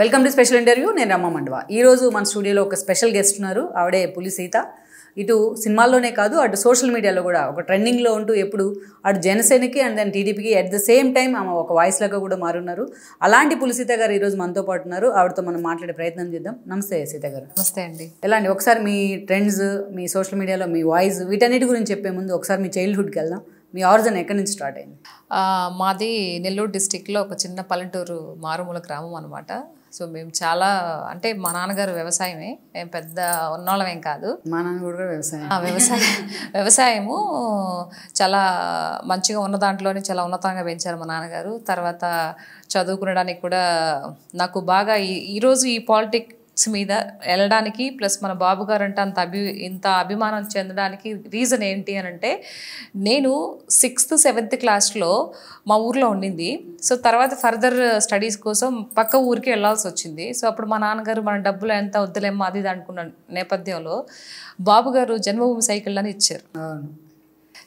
Welcome to special interview. నేను రమ్మ మండవ. ఈరోజు మన స్టూడియోలో ఒక స్పెషల్ గెస్ట్ ఉన్నారు. ఆవిడే పులి సీత. ఇటు సినిమాల్లోనే కాదు, అటు సోషల్ మీడియాలో కూడా ఒక ట్రెండింగ్లో ఉంటూ ఎప్పుడు అటు జనసేనకి అండ్ దెన్ టీడీపీకి అట్ ద సేమ్ టైం ఆమె ఒక వాయిస్ లాగా కూడా మారున్నారు. అలాంటి పులి సీత గారు ఈరోజు మనతో పాటు ఉన్నారు. ఆవిడతో మనం మాట్లాడే ప్రయత్నం చేద్దాం. నమస్తే సీత గారు. నమస్తే అండి. ఎలా అండి, ఒకసారి మీ ట్రెండ్స్, మీ సోషల్ మీడియాలో మీ వాయిస్, వీటన్నిటి గురించి చెప్పే ముందు ఒకసారి మీ చైల్డ్హుడ్కి వెళ్దాం. మీ ఆరిజిన్ ఎక్కడి నుంచి స్టార్ట్ అయింది? మాది నెల్లూరు డిస్టిక్లో ఒక చిన్న పల్లెటూరు మారుమూల గ్రామం అనమాట. సో మేము చాలా అంటే మా నాన్నగారు వ్యవసాయమే, మేము పెద్ద ఉన్నోళ్ళమేం కాదు. మా నాన్న కూడా వ్యవసాయం. వ్యవసాయము చాలా మంచిగా ఉన్న దాంట్లోనే చాలా ఉన్నతంగా పెంచారు మా నాన్నగారు. తర్వాత చదువుకునడానికి కూడా నాకు బాగా ఈరోజు ఈ పాలిటిక్స్ మీద వెళ్ళడానికి ప్లస్ మన బాబు గారు అంటే ఇంత అభిమానం చెందడానికి రీజన్ ఏంటి అని అంటే, నేను 6th 7th క్లాస్లో మా ఊర్లో ఉండింది. సో తర్వాత ఫర్దర్ స్టడీస్ కోసం పక్క ఊరికి వెళ్ళాల్సి వచ్చింది. సో అప్పుడు మా నాన్నగారు మన డబ్బులు ఎంత వద్దులేమో అది అనుకున్న నేపథ్యంలో బాబు గారు జన్మభూమి సైకిల్ అని ఇచ్చారు.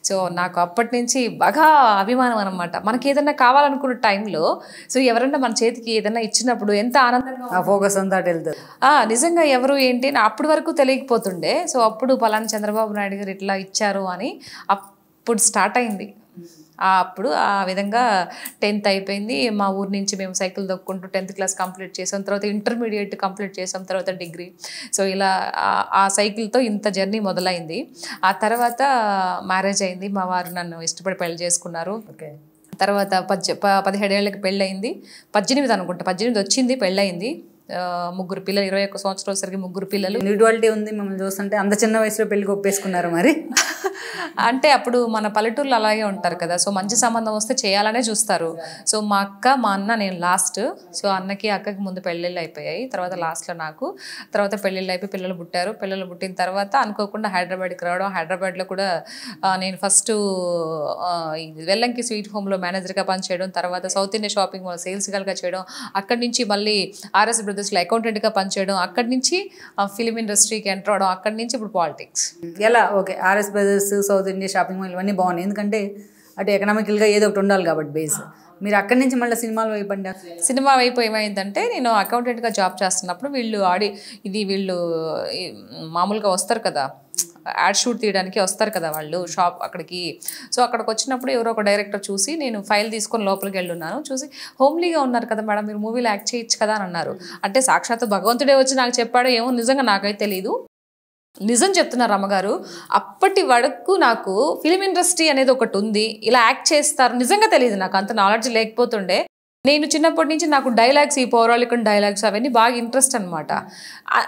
సో నాకు అప్పటి నుంచి బాగా అభిమానం అనమాట. మనకి ఏదైనా కావాలనుకున్న టైంలో సో ఎవరైనా మన చేతికి ఏదైనా ఇచ్చినప్పుడు ఎంత ఆనందంగా ఫోకస్ అంతా వెళ్తారు. నిజంగా ఎవరు ఏంటి అప్పటి వరకు తెలియకపోతుండే. సో అప్పుడు పలానా చంద్రబాబు నాయుడు గారు ఇట్లా ఇచ్చారు అని అప్పుడు స్టార్ట్ అయింది. అప్పుడు ఆ విధంగా 10th అయిపోయింది. మా ఊరి నుంచి మేము సైకిల్ దొక్కుంటూ 10th క్లాస్ కంప్లీట్ చేసాం. తర్వాత ఇంటర్మీడియట్ కంప్లీట్ చేసాం. తర్వాత డిగ్రీ. సో ఇలా ఆ సైకిల్తో ఇంత జర్నీ మొదలైంది. ఆ తర్వాత మ్యారేజ్ అయింది. మా వారు నన్ను ఇష్టపడి పెళ్లి చేసుకున్నారు. ఓకే. తర్వాత 17 ఏళ్ళకి పెళ్ళయింది. 18 అనుకుంటా, 18 వచ్చింది, పెళ్ళయింది. 3 పిల్లలు. 21 సంవత్సరాలు వచ్చేసరికి 3 పిల్లలు. ఇండివిజువాలిటీ ఉంది మిమ్మల్ని చూస్తుంటే. అంత చిన్న వయసులో పెళ్లికి ఒప్పేసుకున్నారు మరి? అంటే అప్పుడు మన పల్లెటూరులో అలాగే ఉంటారు కదా. సో మంచి సంబంధం వస్తే చేయాలనే చూస్తారు. సో మా అక్క, మా అన్న, నేను లాస్ట్. సో అన్నకి అక్కకి ముందు పెళ్ళిళ్ళు అయిపోయాయి. తర్వాత లాస్ట్లో నాకు. తర్వాత పెళ్ళిళ్ళు అయిపోయి పిల్లలు పుట్టారు. పిల్లలు పుట్టిన తర్వాత అనుకోకుండా హైదరాబాద్కి రావడం. హైదరాబాద్లో కూడా నేను ఫస్ట్ వెల్లంకి స్వీట్ హోమ్లో మేనేజర్గా పనిచేయడం. తర్వాత South India shopping mall sales గర్ల్గా చేయడం. అక్కడి నుంచి మళ్ళీ ఆర్ఎస్ బ్రదర్స్లో అకౌంటెంట్గా పనిచేయడం. అక్కడి నుంచి ఫిలిం ఇండస్ట్రీకి ఎంటర్ అవడం. అక్కడి నుంచి ఇప్పుడు పాలిటిక్స్. ఎలా? Okay. RS brothers, south India shopping mall ఇవన్నీ బాగున్నాయి. ఎందుకంటే అటు ఎకనామికల్గా ఏదో ఒకటి ఉండాలి కాబట్టి బేస్. మీరు అక్కడి నుంచి మళ్ళీ సినిమాలు వైపండి. సినిమా వైపు ఏమైందంటే, నేను అకౌంటెంట్గా జాబ్ చేస్తున్నప్పుడు వీళ్ళు మామూలుగా వస్తారు కదా, యాడ్ షూట్ తీయడానికి వస్తారు కదా వాళ్ళు షాప్ అక్కడికి. సో అక్కడికి వచ్చినప్పుడు ఎవరో ఒక డైరెక్టర్ చూసి, నేను ఫైల్ తీసుకొని లోపలికి వెళ్ళున్నాను. చూసి హోమ్లీగా ఉన్నారు కదా మేడం, మీరు మూవీలో యాక్ట్ చేయొచ్చు కదా అని అన్నారు. అంటే సాక్షాత్తు భగవంతుడే వచ్చి నాకు చెప్పాడు ఏమో, నిజంగా నాకైతే తెలీదు. నిజం చెప్తున్నారు అమ్మగారు. అప్పటి వరకు నాకు ఫిలిం ఇండస్ట్రీ అనేది ఒకటి ఉంది, ఇలా యాక్ట్ చేస్తారు నిజంగా తెలియదు. నాకు అంత నాలెడ్జ్ లేకపోతుండే. నేను చిన్నప్పటి నుంచి నాకు డైలాగ్స్, ఈ పౌరాళిక డైలాగ్స్ అవన్నీ బాగా ఇంట్రెస్ట్ అనమాట.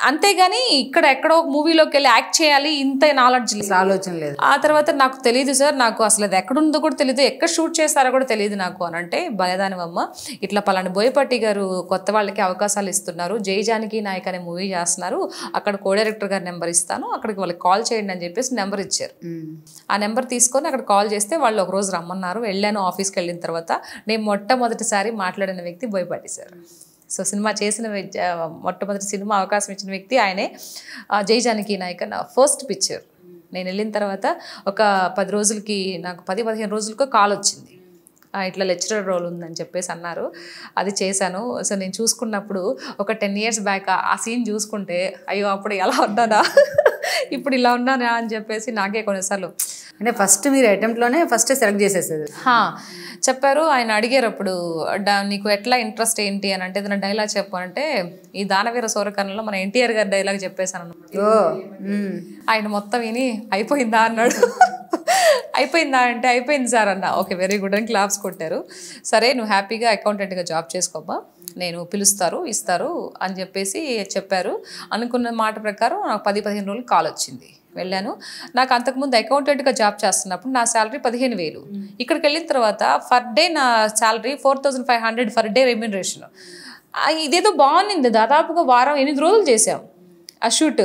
అంతేగాని ఇక్కడ ఎక్కడో మూవీలోకి వెళ్ళి యాక్ట్ చేయాలి ఇంత నాలెడ్జ్ ఆలోచన లేదు. ఆ తర్వాత నాకు తెలియదు సార్, నాకు అసలు అది ఎక్కడుందో కూడా తెలియదు, ఎక్కడ షూట్ చేస్తారో కూడా తెలియదు నాకు అని అంటే, బలదానివమ్మ ఇట్లా పలానా బోయపాటి గారు కొత్త వాళ్ళకి అవకాశాలు ఇస్తున్నారు, జై జానకి నాయక్ అనే మూవీ చేస్తున్నారు, అక్కడ కో డైరెక్టర్ గారి నెంబర్ ఇస్తాను, అక్కడికి వాళ్ళకి కాల్ చేయండి అని చెప్పేసి నెంబర్ ఇచ్చారు. ఆ నెంబర్ తీసుకొని అక్కడ కాల్ చేస్తే వాళ్ళు ఒకరోజు రమ్మన్నారు. వెళ్ళాను. ఆఫీస్కి వెళ్ళిన తర్వాత నేను మొట్టమొదటిసారి మాట్లాడిన వ్యక్తి బోయపాటి సార్. సో సినిమా చేసిన మొట్టమొదటి సినిమా అవకాశం ఇచ్చిన వ్యక్తి ఆయనే. జై జానకి నాయక్ నా ఫస్ట్ పిక్చర్. నేను వెళ్ళిన తర్వాత ఒక 10 రోజులకి, నాకు 10-15 రోజులకో కాల్ వచ్చింది, ఇట్లా లెక్చరర్ రోల్ ఉందని చెప్పేసి అన్నారు. అది చేశాను. సో నేను చూసుకున్నప్పుడు ఒక 10 years బ్యాక్ ఆ సీన్ చూసుకుంటే, అయ్యో అప్పుడు ఎలా ఉన్నానా ఇప్పుడు ఇలా ఉన్నానా అని చెప్పేసి నాకే కొన్నిసార్లు. అంటే ఫస్ట్ మీరు అటెంప్ట్లోనే ఫస్ట్ సెలెక్ట్ చేసేసేది చెప్పారు. ఆయన అడిగారు అప్పుడు, నీకు ఎట్లా ఇంట్రెస్ట్ ఏంటి అని అంటే, ఏదైనా డైలాగ్ చెప్పానంటే ఈ దానవీర సూరకర్ణలో మన ఎన్టీఆర్ గారి డైలాగ్ చెప్పేశాను అన్నమాట. ఆయన మొత్తం విని అయిపోయిందా అన్నాడు. అయిపోయిందా అంటే అయిపోయింది సార్ అన్న. ఓకే, వెరీ గుడ్ అని క్లాప్స్ కొట్టారు. సరే నువ్వు హ్యాపీగా అకౌంటెంట్గా జాబ్ చేసుకోమ్మా, నేను పిలుస్తారు ఇస్తారు అని చెప్పేసి చెప్పారు. అనుకున్న మాట ప్రకారం నాకు 10-15 రోజులు కాల్ వచ్చింది. వెళ్ళాను. నాకు అంతకుముందు అకౌంటెంట్గా జాబ్ చేస్తున్నప్పుడు నా శాలరీ 15,000. ఇక్కడికి వెళ్ళిన తర్వాత ఫర్ డే నా శాలరీ 4,500 ఫర్ డే రెమ్యూనరేషన్. ఇదేదో బాగుంది. దాదాపుగా వారం 8 రోజులు చేసాం. ఆ షూట్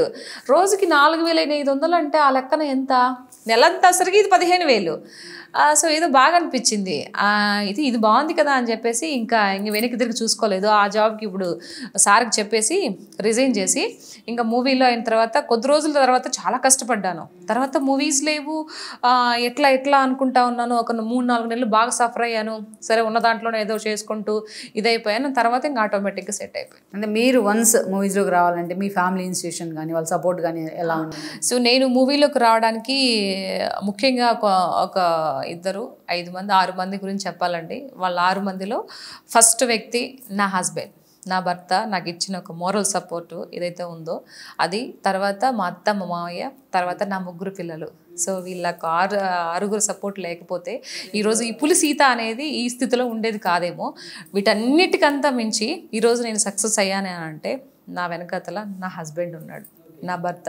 రోజుకి 4,500 అంటే ఆ లెక్కన ఎంత, నెలంతా సరికి ఇది 15,000. సో ఏదో బాగా అనిపించింది, ఇది బాగుంది కదా అని చెప్పేసి ఇంక వెనక్కి తిరిగి చూసుకోలేదు. ఆ జాబ్కి ఇప్పుడు సార్కి చెప్పేసి రిజైన్ చేసి ఇంకా మూవీలో అయిన తర్వాత కొద్ది రోజుల తర్వాత చాలా కష్టపడ్డాను. తర్వాత మూవీస్ లేవు, ఎట్లా అనుకుంటా ఉన్నాను. ఒక 3-4 నెలలు బాగా సఫర్ అయ్యాను. సరే ఉన్న దాంట్లోనే ఏదో చేసుకుంటూ ఇదైపోయాను. తర్వాత ఇంకా ఆటోమేటిక్గా సెట్ అయిపోయాను. అంటే మీరు వన్స్ మూవీస్లోకి రావాలంటే మీ ఫ్యామిలీ ఇన్స్టిట్యూషన్ కానీ వాళ్ళ సపోర్ట్ కానీ ఎలా ఉంది? సో నేను మూవీలోకి రావడానికి ముఖ్యంగా ఒక 5 మంది 6 మంది గురించి చెప్పాలండి. వాళ్ళ 6 మందిలో ఫస్ట్ వ్యక్తి నా హస్బెండ్, నా భర్త నాకు ఇచ్చిన ఒక మోరల్ సపోర్టు ఏదైతే ఉందో అది. తర్వాత మా అత్త, మా మామయ్య, తర్వాత నా 3 పిల్లలు. సో వీళ్ళకు 6 సపోర్ట్ లేకపోతే ఈరోజు ఈ పులి సీత అనేది ఈ స్థితిలో ఉండేది కాదేమో. వీటన్నిటికంతా మించి ఈరోజు నేను సక్సెస్ అయ్యాను అంటే నా వెనకతల నా హస్బెండ్ ఉన్నాడు, నా భర్త.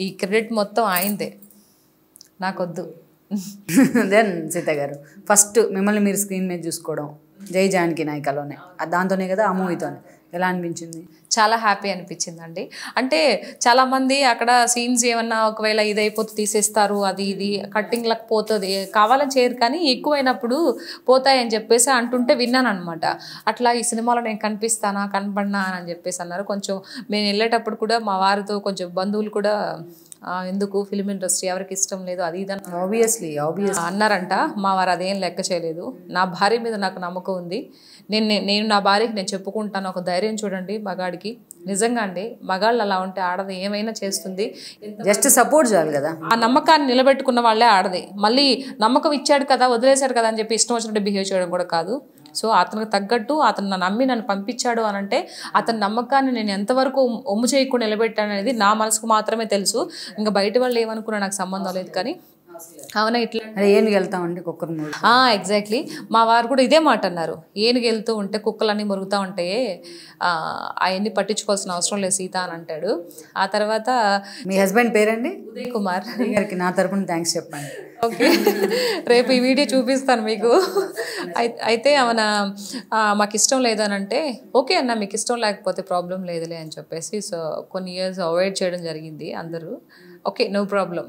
ఈ క్రెడిట్ మొత్తం ఆయనదే, నాకొద్దు. దెన్ సీత గారు, ఫస్ట్ మిమ్మల్ని మీరు స్క్రీన్ మీద చూసుకోవడం జై జానకి నాయకలోనే, దాంతోనే కదా, ఆ మూవీతోనే, ఎలా అనిపించింది? చాలా హ్యాపీ అనిపించిందండి. అంటే చాలామంది అక్కడ సీన్స్ ఏమన్నా ఒకవేళ ఇదైపోతే తీసేస్తారు, అది ఇది కట్టింగ్లకు పోతుంది, కావాలని చేయరు కానీ ఎక్కువైనప్పుడు పోతాయని చెప్పేసి అంటుంటే విన్నాను అనమాట. అట్లా ఈ సినిమాలో నేను కనపడినా అని చెప్పేసి అన్నారు. కొంచెం మేము వెళ్ళేటప్పుడు కూడా మా వారితో కొంచెం బంధువులు కూడా ఎందుకు ఫిల్మ్ ఇండస్ట్రీ ఎవరికి ఇష్టం లేదు అది ఇది ఆబ్వియస్లీ అన్నారంట. మా వారు అదేం లెక్క చేయలేదు. నా భార్య మీద నాకు నమ్మకం ఉంది. నేను నా భార్యకి నేను చెప్పుకుంటాను, ఒక ధైర్యం చూడండి మగాడికి. నిజంగా అండి, మగాళ్ళు అలా ఉంటే ఆడది ఏమైనా చేస్తుంది. జస్ట్ సపోర్ట్ చాలు కదా. ఆ నమ్మకాన్ని నిలబెట్టుకున్న వాళ్ళే ఆడది. మళ్ళీ నమ్మకం ఇచ్చాడు కదా, వదిలేశాడు కదా అని చెప్పి ఇష్టం వచ్చినట్టు బిహేవ్ చేయడం కూడా కాదు. సో అతనికి తగ్గట్టు అతను నమ్మి నన్ను పంపించాడు అని అంటే అతని నమ్మకాన్ని నేను ఎంతవరకు ఒమ్ము చేయకుండా నిలబెట్టాను అనేది నా మనసుకు మాత్రమే తెలుసు. ఇంకా బయట వాళ్ళు ఏమనుకున్నా నాకు సంబంధం లేదు. కానీ అవునా ఇట్లా ఏనుగు వెళ్తా ఉంటే కుక్కరు ఎగ్జాక్ట్లీ మా వారు కూడా ఇదే మాట అన్నారు. ఏనుగు వెళ్తూ ఉంటే కుక్కలన్నీ మురుగుతూ ఉంటాయి, అవన్నీ పట్టించుకోవాల్సిన అవసరం లేదు సీత అని అంటాడు. ఆ తర్వాత మీ హస్బెండ్ పేరండి? ఉదయ్ కుమార్ గారికి నా తరపున థ్యాంక్స్ చెప్పండి. ఓకే, రేపు ఈ వీడియో చూపిస్తాను మీకు. అయితే అవునా మాకు ఇష్టం లేదని అంటే ఓకే అన్న, మీకు ఇష్టం లేకపోతే ప్రాబ్లం లేదులే అని చెప్పేసి సో కొన్ని ఇయర్స్ అవాయిడ్ చేయడం జరిగింది అందరూ. Okay, no problem.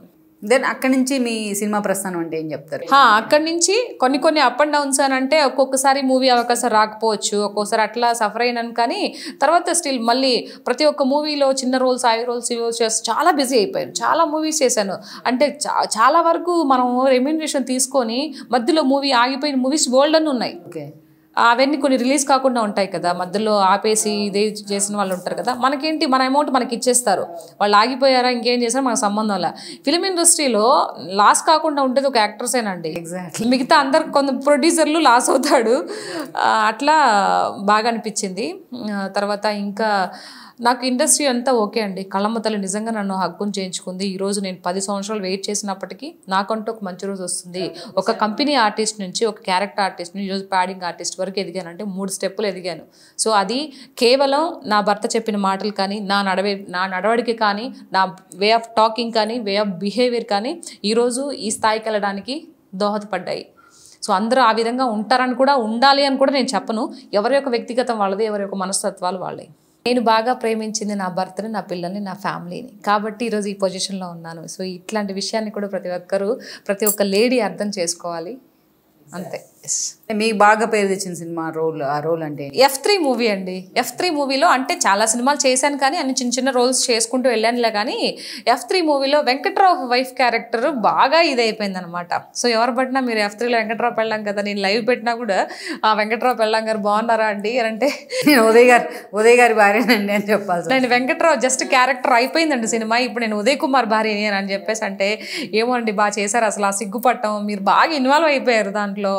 దెన్ అక్కడి నుంచి మీ సినిమా ప్రస్థానం అంటే ఏం చెప్తారు? అక్కడి నుంచి కొన్ని అప్ అండ్ డౌన్స్ అని అంటే ఒక్కొక్కసారి మూవీ అవకాశం రాకపోవచ్చు, ఒక్కోసారి అట్లా సఫర్ అయినాను. కానీ తర్వాత స్టిల్ మళ్ళీ ప్రతి ఒక్క మూవీలో చిన్న రోల్స్, ఐ రోల్స్, ఈ రోల్స్ చేసి చాలా బిజీ అయిపోయాను. చాలా మూవీస్ చేశాను. అంటే చాలా వరకు మనం రెమ్యూనరేషన్ తీసుకొని మధ్యలో మూవీ ఆగిపోయిన మూవీస్ బోల్డ్ అని ఉన్నాయి. ఓకే, అవన్నీ కొన్ని రిలీజ్ కాకుండా ఉంటాయి కదా, మధ్యలో ఆపేసి ఇదే చేసిన వాళ్ళు ఉంటారు కదా. మనకేంటి, మన అమౌంట్ మనకి ఇచ్చేస్తారు. వాళ్ళు ఆగిపోయారా ఇంకేం చేశారో మనకు సంబంధం లే. ఫిలిం ఇండస్ట్రీలో లాస్ కాకుండా ఉండేది ఒక యాక్టర్సేనండి. ఎగ్జాక్ట్లీ. మిగతా అందరు కొంత ప్రొడ్యూసర్లు లాస్ అవుతాడు. అట్లా బాగా అనిపించింది. తర్వాత ఇంకా నాకు ఇండస్ట్రీ అంతా ఓకే అండి. కళ్ళమ్మ తల్లి నిజంగా నన్ను హక్కును చేయించుకుంది. ఈరోజు నేను 10 సంవత్సరాలు వెయిట్ చేసినప్పటికీ నాకంటూ ఒక మంచి రోజు వస్తుంది. ఒక కంపెనీ ఆర్టిస్ట్ నుంచి ఒక క్యారెక్టర్ ఆర్టిస్ట్ నుంచి ఈరోజు ప్యాడింగ్ ఆర్టిస్ట్ వరకు ఎదిగానంటే 3 స్టెప్పులు ఎదిగాను. సో అది కేవలం నా భర్త చెప్పిన మాటలు కానీ, నా నడవడికి కానీ, నా వే ఆఫ్ టాకింగ్ కానీ, వే ఆఫ్ బిహేవియర్ కానీ ఈరోజు ఈ స్థాయికి వెళ్ళడానికి దోహదపడ్డాయి. సో అందరూ ఆ విధంగా ఉంటారని కూడా, ఉండాలి అని కూడా నేను చెప్పను. ఎవరి యొక్క వ్యక్తిగతం వాళ్ళది, ఎవరి యొక్క మనస్తత్వాలు వాళ్ళే. నేను బాగా ప్రేమించింది నా భర్తని, నా పిల్లల్ని, నా ఫ్యామిలీని. కాబట్టి ఈరోజు ఈ పొజిషన్లో ఉన్నాను. సో ఇట్లాంటి విషయాన్ని కూడా ప్రతి ఒక్క లేడీ అర్థం చేసుకోవాలి. అంతే. మీకు బాగా పేరు తెచ్చిన సినిమా ఆ రోల్ అంటే F3 మూవీ అండి. F3 మూవీలో అంటే చాలా సినిమాలు చేశాను కానీ అన్ని చిన్న రోల్స్ చేసుకుంటూ వెళ్ళానులే. కానీ F3 మూవీలో వెంకట్రావు వైఫ్ క్యారెక్టర్ బాగా ఇదైపోయింది అనమాట. సో ఎవరు పట్టినా మీరు F3లో వెంకట్రావు పెళ్ళాం కదా, నేను లైవ్ పెట్టినా కూడా ఆ వెంకట్రావు పెళ్ళాం గారు బాగున్నారా అండి అని అంటే నేను ఉదయ్ గారి భార్యనండి అని చెప్పాలి. నేను వెంకట్రావు జస్ట్ క్యారెక్టర్ అయిపోయిందండి సినిమా. ఇప్పుడు నేను ఉదయ్ కుమార్ భార్య అని చెప్పేసి అంటే ఏమో అండి బాగా చేశారు, అసలు ఆ సిగ్గుపట్టం, మీరు బాగా ఇన్వాల్వ్ అయిపోయారు దాంట్లో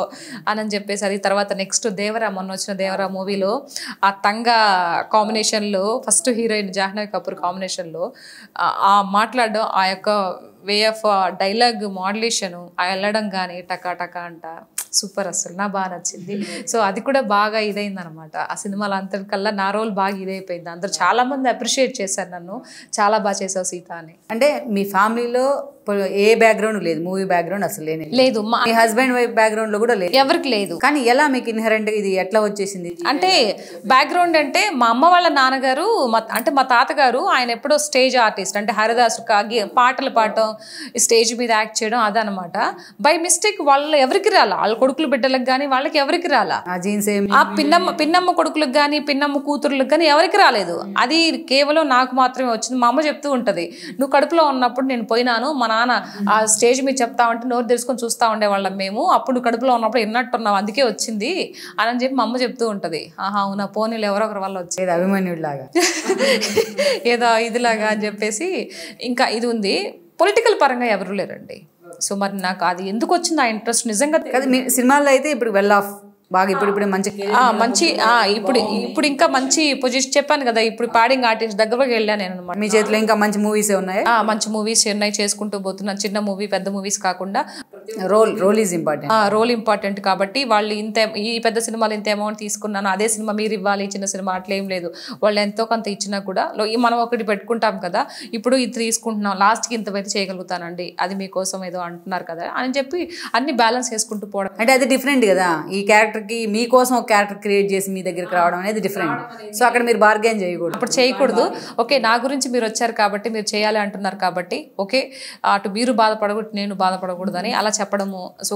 అని చెప్పేసి. అది తర్వాత నెక్స్ట్ దేవరా, మొన్న వచ్చిన దేవరా మూవీలో ఆ తంగా కాంబినేషన్లో ఫస్ట్ హీరోయిన్ జాహ్నవి కపూర్ కాంబినేషన్లో ఆ మాట్లాడడం, ఆ యొక్క వే ఆఫ్ డైలాగ్ మాడ్యులేషను, ఆ వెళ్ళడం కానీ టకా టకా అంట సూపర్, అసలు నాకు బాగా నచ్చింది. సో అది కూడా బాగా ఇదైంది అనమాట. ఆ సినిమాలో అంతకల్లా నా రోల్ బాగా ఇదైపోయింది. అందరూ చాలామంది అప్రిషియేట్ చేశారు నన్ను, చాలా బాగా చేసావు సీత అని. అంటే మీ ఫ్యామిలీలో ఏ బ్యాక్గ్రౌండ్ లేదు, మూవీ బ్యాక్గ్రౌండ్ అసలు లేదు. మీ హస్బెండ్ వైఫ్ బ్యాక్గ్రౌండ్ లో కూడా లేదు, ఎవరికి లేదు. కానీ ఎలా మీకు ఇన్హరెంట్ ఇది ఎట్లా వచ్చేసింది? అంటే బ్యాక్గ్రౌండ్ అంటే మా అమ్మ వాళ్ళ నాన్నగారు అంటే మా తాతగారు ఆయన ఎప్పుడో స్టేజ్ ఆర్టిస్ట్, అంటే హరిదాసు పాటలు పాడటం, స్టేజ్ మీద యాక్ట్ చేయడం అదనమాట. బై మిస్టేక్ వాళ్ళు ఎవరికి రాలా, వాళ్ళ కొడుకులు బిడ్డలకు కానీ వాళ్ళకి ఎవరికి రాలా. ఆ పిన్నమ్మ కొడుకులకు కానీ పిన్నమ్మ కూతురులకు కానీ ఎవరికి రాలేదు. అది కేవలం నాకు మాత్రమే వచ్చింది. మా అమ్మ చెప్తూ ఉంటది, నువ్వు కడుపులో ఉన్నప్పుడు నేను పోయినాను, మా నాన్న ఆ స్టేజ్ మీద చెప్తా ఉంటే నోరు తెలుసుకొని చూస్తూ ఉండేవాళ్ళం మేము, అప్పుడు కడుపులో ఉన్నప్పుడు విన్నట్టున్నావు అందుకే వచ్చింది అని చెప్పి మా అమ్మ చెప్తూ ఉంటది. ఆహా అవునా, పోనీలు ఎవరో ఒకరి వల్ల వచ్చేది అభిమన్యుడిలాగా ఏదో ఇదిలాగా అని చెప్పేసి. ఇంకా ఇది ఉంది, పొలిటికల్ పరంగా ఎవరు లేరండి. సో మరి నాకు అది ఎందుకు వచ్చింది ఆ ఇంట్రెస్ట్ నిజంగా. సినిమాల్లో అయితే ఇప్పుడు వెల్ ఆఫ్ బాగా ఇప్పుడు మంచి ఇప్పుడు ఇంకా మంచి పొజిషన్ చెప్పాను కదా, ఇప్పుడు పాడింగ్ ఆర్టిస్ట్ దగ్గరకు వెళ్ళాను నేను అనమాట. మీ చేతిలో ఇంకా మంచి మూవీస్ ఉన్నాయి? మంచి మూవీస్ ఉన్నాయి, చేసుకుంటూ పోతున్నాను. చిన్న మూవీ పెద్ద మూవీస్ కాకుండా role is important. Role important కాబట్టి వాళ్ళు ఈ పెద్ద సినిమాలు ఇంత అమౌంట్ తీసుకున్నాను, అదే సినిమా మీరు ఇవ్వాలి, చిన్న సినిమా అట్లా ఏం లేదు. వాళ్ళు ఎంతో కొంత ఇచ్చినా కూడా మనం ఒకటి పెట్టుకుంటాం కదా, ఇప్పుడు ఇది తీసుకుంటున్నాం లాస్ట్కి ఇంతవైతే చేయగలుగుతానండి, అది మీకోసం ఏదో అంటున్నారు కదా అని చెప్పి అన్ని బ్యాలెన్స్ చేసుకుంటూ పోవడం. అంటే అది డిఫరెంట్ కదా, ఈ క్యారెక్టర్ మీకోసం ఒక క్యారెక్టర్ క్రియేట్ చేసి మీ దగ్గరికి రావడం అనేది డిఫరెంట్. సో అక్కడ మీరు బార్గెన్ చేయకూడదు, అప్పుడు చేయకూడదు. ఓకే నా గురించి మీరు వచ్చారు కాబట్టి మీరు చేయాలి అంటున్నారు కాబట్టి ఓకే, అటు మీరు బాధపడకూడదు నేను బాధపడకూడదు అని అలా చెప్పడము. సో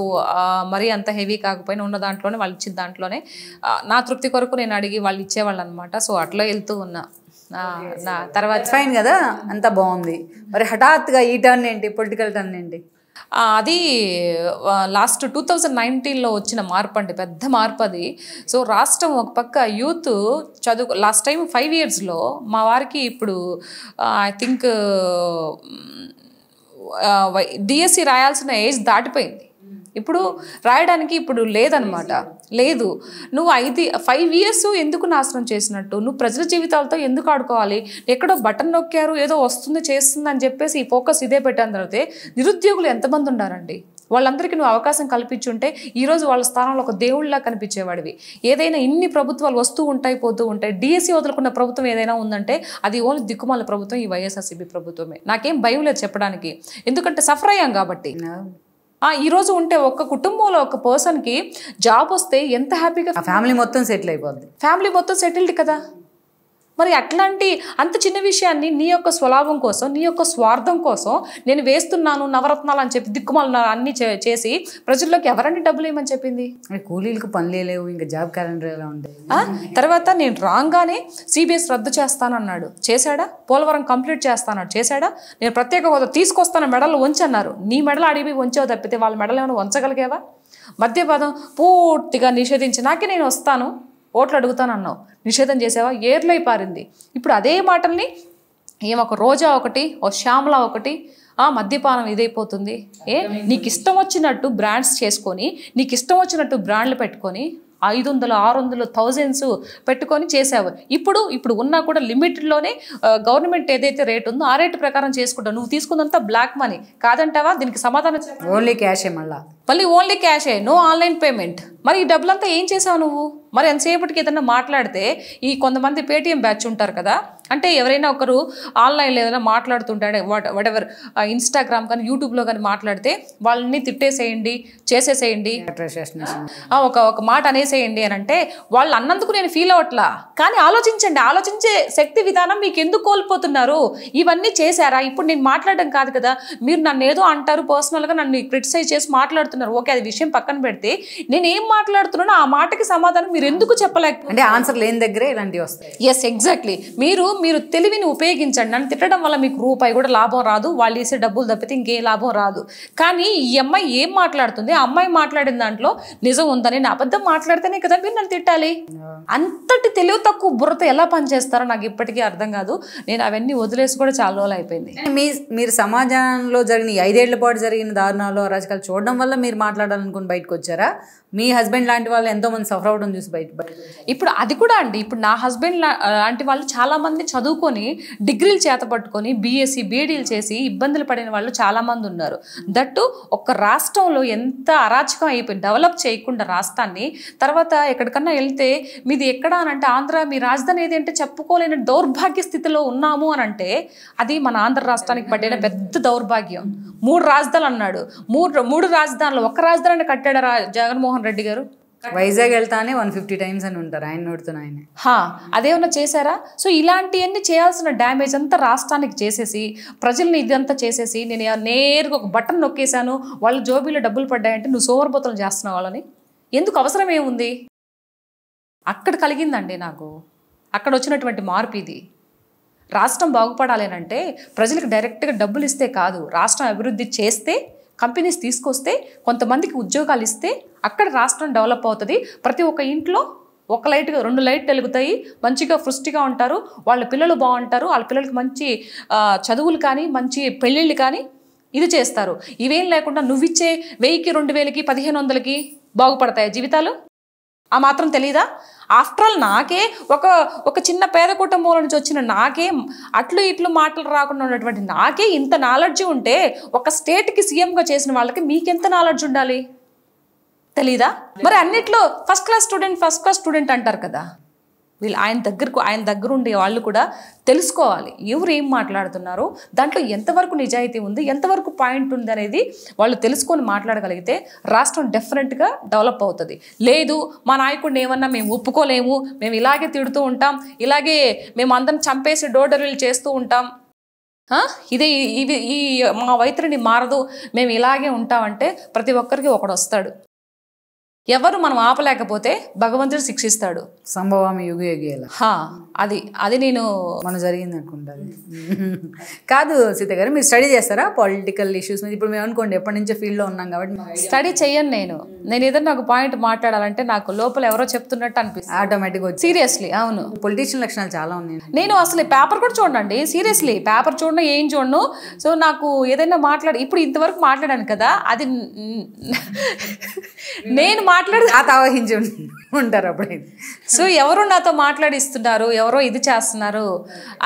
మరీ అంత హెవీ కాకపోయినా ఉన్న దాంట్లోనే వాళ్ళు ఇచ్చిన దాంట్లోనే నా తృప్తి కొరకు నేను అడిగి వాళ్ళు ఇచ్చేవాళ్ళు అనమాట. సో అట్లా వెళ్తూ ఉన్నా. నా తర్వాత ఫైన్ కదా, అంతా బాగుంది. మరి హఠాత్తుగా ఈ టర్న్ ఏంటి, పొలిటికల్ టర్న్ ఏంటి? అది లాస్ట్ 2019లో వచ్చిన మార్పు అండి, పెద్ద మార్పు అది. సో రాష్ట్రం ఒక పక్క యూత్ లాస్ట్ టైం 5 yearsలో మా వారికి ఇప్పుడు ఐ థింక్ డిఎస్సి రాయాల్సిన ఏజ్ దాటిపోయింది. ఇప్పుడు రాయడానికి ఇప్పుడు లేదనమాట. లేదు, నువ్వు 5 years ఎందుకు నాశనం చేసినట్టు, నువ్వు ప్రజల జీవితాలతో ఎందుకు ఆడుకోవాలి, ఎక్కడో బటన్ నొక్కారు ఏదో వస్తుంది చేస్తుంది అని చెప్పేసి ఈ ఫోకస్ ఇదే పెట్టాను. తర్వాత నిరుద్యోగులు ఎంతమంది ఉన్నారండి, వాళ్ళందరికీ నువ్వు అవకాశం కల్పించుంటే ఈరోజు వాళ్ళ స్థానంలో ఒక దేవుళ్ళలా కనిపించేవాడివి. ఏదైనా ఇన్ని ప్రభుత్వాలు వస్తూ ఉంటాయి పోతూ ఉంటాయి, డిఎస్సి వదులుకున్న ప్రభుత్వం ఏదైనా ఉందంటే అది ఓన్లీ దిక్కుమాల ప్రభుత్వం, ఈ వైఎస్ఆర్సీపీ ప్రభుత్వమే. నాకేం భయం లేదు చెప్పడానికి, ఎందుకంటే సఫర్ అయ్యాం కాబట్టి. ఈరోజు ఉంటే ఒక కుటుంబంలో ఒక పర్సన్కి జాబ్ వస్తే ఎంత హ్యాపీగా ఫ్యామిలీ మొత్తం సెటిల్ అయిపోద్ది, ఫ్యామిలీ మొత్తం సెటిల్డ్ కదా. మరి అట్లాంటి అంత చిన్న విషయాన్ని నీ యొక్క స్వలాభం కోసం, నీ యొక్క స్వార్థం కోసం నేను వేస్తున్నాను నవరత్నాలు అని చెప్పి దిక్కుమాల అన్ని చేసి ప్రజల్లోకి ఎవరండి డబ్బులు ఏమని చెప్పింది? కూలీలకు పనులు లేవు, ఇంకా జాబ్ క్యాలెండర్ ఎలా ఉంటుంది. తర్వాత నేను రాగానే సిబిఎస్ రద్దు చేస్తానన్నాడు, చేశాడా? పోలవరం కంప్లీట్ చేస్తానన్నాడు, చేశాడా? నేను ప్రత్యేక హోదా తీసుకొస్తాను, మెడలు వంచన్నారు. నీ మెడలు అడిగి వంచావు తప్పితే వాళ్ళ మెడలు ఏమైనా వంచగలిగేవా? మద్యపానం పూర్తిగా నిషేధించి నాకే నేను వస్తాను ఓట్లు అడుగుతానన్నావు, నిషేధం చేసావా? ఏర్లై పారింది. ఇప్పుడు అదే మాటల్ని ఒక రోజా ఒకటి, ఓ శ్యామల ఒకటి, మద్యపానం ఇదైపోతుంది. నీకు ఇష్టం వచ్చినట్టు బ్రాండ్స్ చేసుకొని, నీకు ఇష్టం వచ్చినట్టు బ్రాండ్లు పెట్టుకొని 500, 600, thousands పెట్టుకొని చేసావు. ఇప్పుడు ఉన్నా కూడా లిమిట్లోనే గవర్నమెంట్ ఏదైతే రేట్ ఉందో ఆ రేటు ప్రకారం చేసుకుంటావు. నువ్వు తీసుకున్నంత బ్లాక్ మనీ కాదంటావా? దీనికి సమాధానం ఓన్లీ క్యాషే, మళ్ళీ ఓన్లీ క్యాషే, నో ఆన్లైన్ పేమెంట్. మరి ఈ డబ్బులంతా ఏం చేసావు నువ్వు? మరి ఎంతసేపటికి ఏదైనా మాట్లాడితే ఈ కొంతమంది పేటిఎం బ్యాచ్ ఉంటారు కదా, అంటే ఎవరైనా ఒకరు ఆన్లైన్లో ఏదైనా మాట్లాడుతుంటాడు వాట్ ఎవర్ ఇన్స్టాగ్రామ్ కానీ యూట్యూబ్లో కానీ మాట్లాడితే వాళ్ళని తిట్టేసేయండి, చేసేసేయండి, ఒక మాట అనేసేయండి అని అంటే వాళ్ళు అన్నందుకు నేను ఫీల్ అవ్వట్లా. కానీ ఆలోచించండి, ఆలోచించే శక్తి విధానం మీకు ఎందుకు కోల్పోతున్నారు? ఇవన్నీ చేశారా? ఇప్పుడు నేను మాట్లాడడం కాదు కదా, మీరు నన్ను ఏదో అంటారు, పర్సనల్గా నన్ను క్రిటిసైజ్ చేసి మాట్లాడుతున్నారు. ఓకే, అది విషయం పక్కన పెడితే నేను ఏం మాట్లాడుతున్నానో ఆ మాటకి సమాధానం మీరు ఎందుకు చెప్పలేక, అంటే ఆన్సర్ లేని దగ్గరే ఇలాంటివి వస్తాయి. Yes exactly. మీరు తెలివిని ఉపయోగించండి. నన్ను తిట్టడం వల్ల మీకు రూపాయి కూడా లాభం రాదు, వాళ్ళు వేసే డబ్బులు తప్పితే ఇంకేం లాభం రాదు. కానీ ఈ అమ్మాయి ఏం మాట్లాడుతుంది, ఆ అమ్మాయి మాట్లాడిన దాంట్లో నిజం ఉందని, నేను అబద్ధం మాట్లాడితేనే కదా మీరు నన్ను తిట్టాలి. అంతటి తెలివి తక్కువ బుర్రతో ఎలా పనిచేస్తారో నాకు ఇప్పటికీ అర్థం కాదు. నేను అవన్నీ వదిలేసి కూడా చాలా రోజులు అయిపోయింది. మీరు సమాజంలో జరిగిన 5 ఏళ్ల పాటు జరిగిన దారుణాలు, అరాచకాలు చూడడం వల్ల మీరు మాట్లాడాలనుకుని బయటకు వచ్చారా? మీ హస్బెండ్ లాంటి వాళ్ళు ఎంతో మంది సఫర్ అవడం చూసి బయట ఇప్పుడు అది కూడా అండి, ఇప్పుడు నా హస్బెండ్ లాంటి వాళ్ళు చాలా మంది చదువుకొని డిగ్రీలు చేతపట్టుకొని బీఎస్సీ బీఈడీలు చేసి ఇబ్బందులు పడిన వాళ్ళు చాలామంది ఉన్నారు. దట్టు ఒక్క రాష్ట్రంలో ఎంత అరాచకం అయిపోయింది, డెవలప్ చేయకుండా రాష్ట్రాన్ని. తర్వాత ఎక్కడికన్నా వెళ్తే మీది ఎక్కడ అని అంటే ఆంధ్ర, మీ రాజధాని ఏది అంటే చెప్పుకోలేని దౌర్భాగ్య స్థితిలో ఉన్నాము అని అంటే అది మన ఆంధ్ర రాష్ట్రానికి పడిన పెద్ద దౌర్భాగ్యం. 3 రాజధానులు అన్నాడు. మూడు రాజధానులు ఒక్క రాజధానిని కట్టాడా జగన్మోహన్ రెడ్డి గారు? వైజాగ్ వెళ్తానే 150 times అని ఉంటారు ఆయన నోడుతూ ఆయన. అదేమన్నా చేశారా? సో ఇలాంటివన్నీ చేయాల్సిన డ్యామేజ్ అంతా రాష్ట్రానికి చేసేసి ప్రజల్ని ఇదంతా చేసేసి నేను నేరుగా ఒక బటన్ నొక్కేశాను వాళ్ళ జోబీలో డబ్బులు పడ్డాయంటే నువ్వు సోమరబోతలు చేస్తున్నావు వాళ్ళని. ఎందుకు? అవసరం ఏముంది? అక్కడ కలిగిందండి నాకు, అక్కడ వచ్చినటువంటి మార్పు ఇది. రాష్ట్రం బాగుపడాలి అంటే ప్రజలకు డైరెక్ట్గా డబ్బులు ఇస్తే కాదు, రాష్ట్రం అభివృద్ధి చేస్తే, కంపెనీస్ తీసుకొస్తే, కొంతమందికి ఉద్యోగాలు ఇస్తే అక్కడ రాష్ట్రం డెవలప్ అవుతుంది. ప్రతి ఒక్క ఇంట్లో 1 లైట్ 2 లైట్లు వెలుగుతాయి, మంచిగా పుష్టిగా ఉంటారు, వాళ్ళ పిల్లలు బాగుంటారు, వాళ్ళ పిల్లలకి మంచి చదువులు కానీ మంచి పెళ్ళిళ్ళు కానీ ఇది చేస్తారు. ఇవేం లేకుండా నువ్విచ్చే 1000కి 2000కి 1500కి బాగుపడతాయి జీవితాలు? ఆ మాత్రం తెలీదా? ఆఫ్టర్ ఆల్ నాకే ఒక చిన్న పేద కుటుంబంలో నుంచి వచ్చిన నాకే అట్లు ఇట్లు మాటలు రాకుండా ఉన్నటువంటి నాకే ఇంత నాలెడ్జ్ ఉంటే ఒక స్టేట్కి సీఎంగా చేసిన వాళ్ళకి మీకెంత నాలెడ్జ్ ఉండాలి? తెలీదా? మరి అన్నిట్లో ఫస్ట్ క్లాస్ స్టూడెంట్ అంటారు కదా. వీళ్ళు ఆయన దగ్గర ఉండే వాళ్ళు కూడా తెలుసుకోవాలి ఎవరు ఏం మాట్లాడుతున్నారు, దాంట్లో ఎంతవరకు నిజాయితీ ఉంది, ఎంతవరకు పాయింట్ ఉంది అనేది వాళ్ళు తెలుసుకొని మాట్లాడగలిగితే రాష్ట్రం డెఫినెట్గా డెవలప్ అవుతుంది. లేదు మా నాయకుడిని ఏమన్నా మేము ఒప్పుకోలేము, మేము ఇలాగే తిడుతూ ఉంటాం, ఇలాగే మేము అందరం చంపేసి డోడరీలు చేస్తూ ఉంటాం, ఈ మా వైఖరిని మారదు, మేము ఇలాగే ఉంటామంటే ప్రతి ఒక్కరికి ఒకడు వస్తాడు. ఎవరు మనం ఆపలేకపోతే భగవంతుడు శిక్షిస్తాడు. సంభవామి యుగ యుగేలా. అది నేను మనం జరిగింది అనుకుంటుంది. కాదు సీత గారు, మీరు స్టడీ చేస్తారా పొలిటికల్ ఇష్యూస్ మీద? ఇప్పుడు మేము అనుకోండి ఎప్పటి నుంచో ఫీల్డ్లో ఉన్నాం కాబట్టి స్టడీ చెయ్యను. నేను ఏదైనా ఒక పాయింట్ మాట్లాడాలంటే నాకు లోపల ఎవరో చెప్తున్నట్టు అనిపిస్తుంది ఆటోమేటిక్గా. సీరియస్లీ. అవును, పొలిటీషియన్ లక్షణాలు చాలా ఉన్నాయి. నేను అసలు పేపర్ కూడా చూడండి, సీరియస్లీ పేపర్ చూడను, ఏం చూడను. సో నాకు ఏదైనా ఇప్పుడు ఇంతవరకు మాట్లాడాను కదా, అది నేను మాట్లాడి ఆవహించి ఉంటారు అప్పుడైతే. సో ఎవరు నాతో మాట్లాడిస్తున్నారు, ఎవరో ఇది చేస్తున్నారు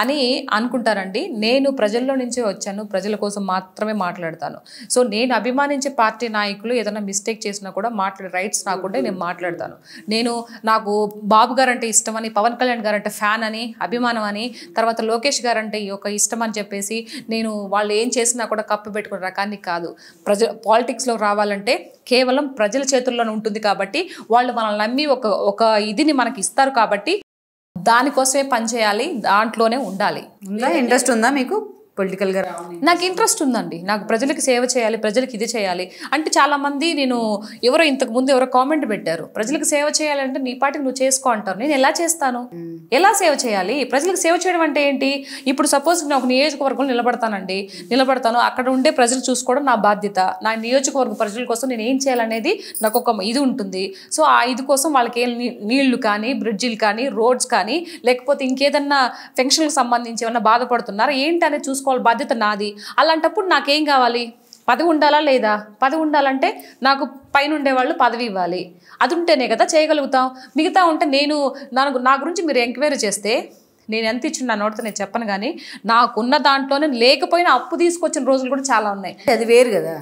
అని అనుకుంటారండి. నేను ప్రజల్లో నుంచే వచ్చాను, ప్రజల కోసం మాత్రమే మాట్లాడతాను. సో నేను అభిమానించే పార్టీ నాయకులు ఏదైనా మిస్టేక్ చేసినా కూడా మాట్లాడే రైట్స్ నాకుంటే నేను మాట్లాడతాను. నాకు బాబు గారు అంటే ఇష్టం అని, పవన్ కళ్యాణ్ గారు అంటే ఫ్యాన్ అని, అభిమానం అని, తర్వాత లోకేష్ గారు అంటే ఒక ఇష్టం అని చెప్పేసి నేను వాళ్ళు ఏం చేసినా కూడా కప్పు పెట్టుకునే రకాన్ని కాదు. పాలిటిక్స్లో రావాలంటే కేవలం ప్రజల చేతుల్లోనే ఉంటుంది కాబట్టి వాళ్ళు మనల్ని నమ్మి ఒక ఇదిని మనకి ఇస్తారు కాబట్టి దానికోసమే పనిచేయాలి, దాంట్లోనే ఉండాలి. ఇంట్రెస్ట్ ఉందా మీకు పొలిటికల్గా? నాకు ఇంట్రెస్ట్ ఉందండి. నాకు ప్రజలకి సేవ చేయాలి, ప్రజలకి ఇది చేయాలి అంటే చాలామంది ఎవరో కామెంట్ పెట్టారు, ప్రజలకు సేవ చేయాలంటే నీ పాటికి నువ్వు చేసుకో అంటారు. నేను ఎలా చేస్తాను? ఎలా సేవ చేయాలి? ప్రజలకు సేవ చేయడం అంటే ఏంటి? ఇప్పుడు సపోజ్ నేను ఒక నియోజకవర్గంలో నిలబడతాను, అక్కడ ఉండే ప్రజలు చూసుకోవడం నా బాధ్యత. నా నియోజకవర్గ ప్రజల కోసం నేను ఏం చేయాలనేది నాకు ఒక ఇది ఉంటుంది. సో ఆ ఇది కోసం వాళ్ళకి ఏం నీళ్లు కానీ, బ్రిడ్జిలు కానీ, రోడ్స్ కానీ, లేకపోతే ఇంకేదన్నా ఫంక్షన్కి సంబంధించి ఏమన్నా బాధపడుతున్నారా ఏంటి అనేది చూసుకోవాలి, బాధ్యత నాది. అలాంటప్పుడు నాకేం కావాలి? పదవి ఉండాలా లేదా? పదవి ఉండాలంటే నాకు పైన ఉండేవాళ్ళు పదవి ఇవ్వాలి, అది ఉంటేనే కదా చేయగలుగుతాం. మిగతా ఉంటే నా గురించి మీరు ఎంక్వైరీ చేస్తే నేను ఎంత ఇచ్చిన నా నోటితో నేను చెప్పను, కానీ నాకున్న దాంట్లోనే లేకపోయినా అప్పు తీసుకొచ్చిన రోజులు కూడా చాలా ఉన్నాయి. అది వేరు కదా,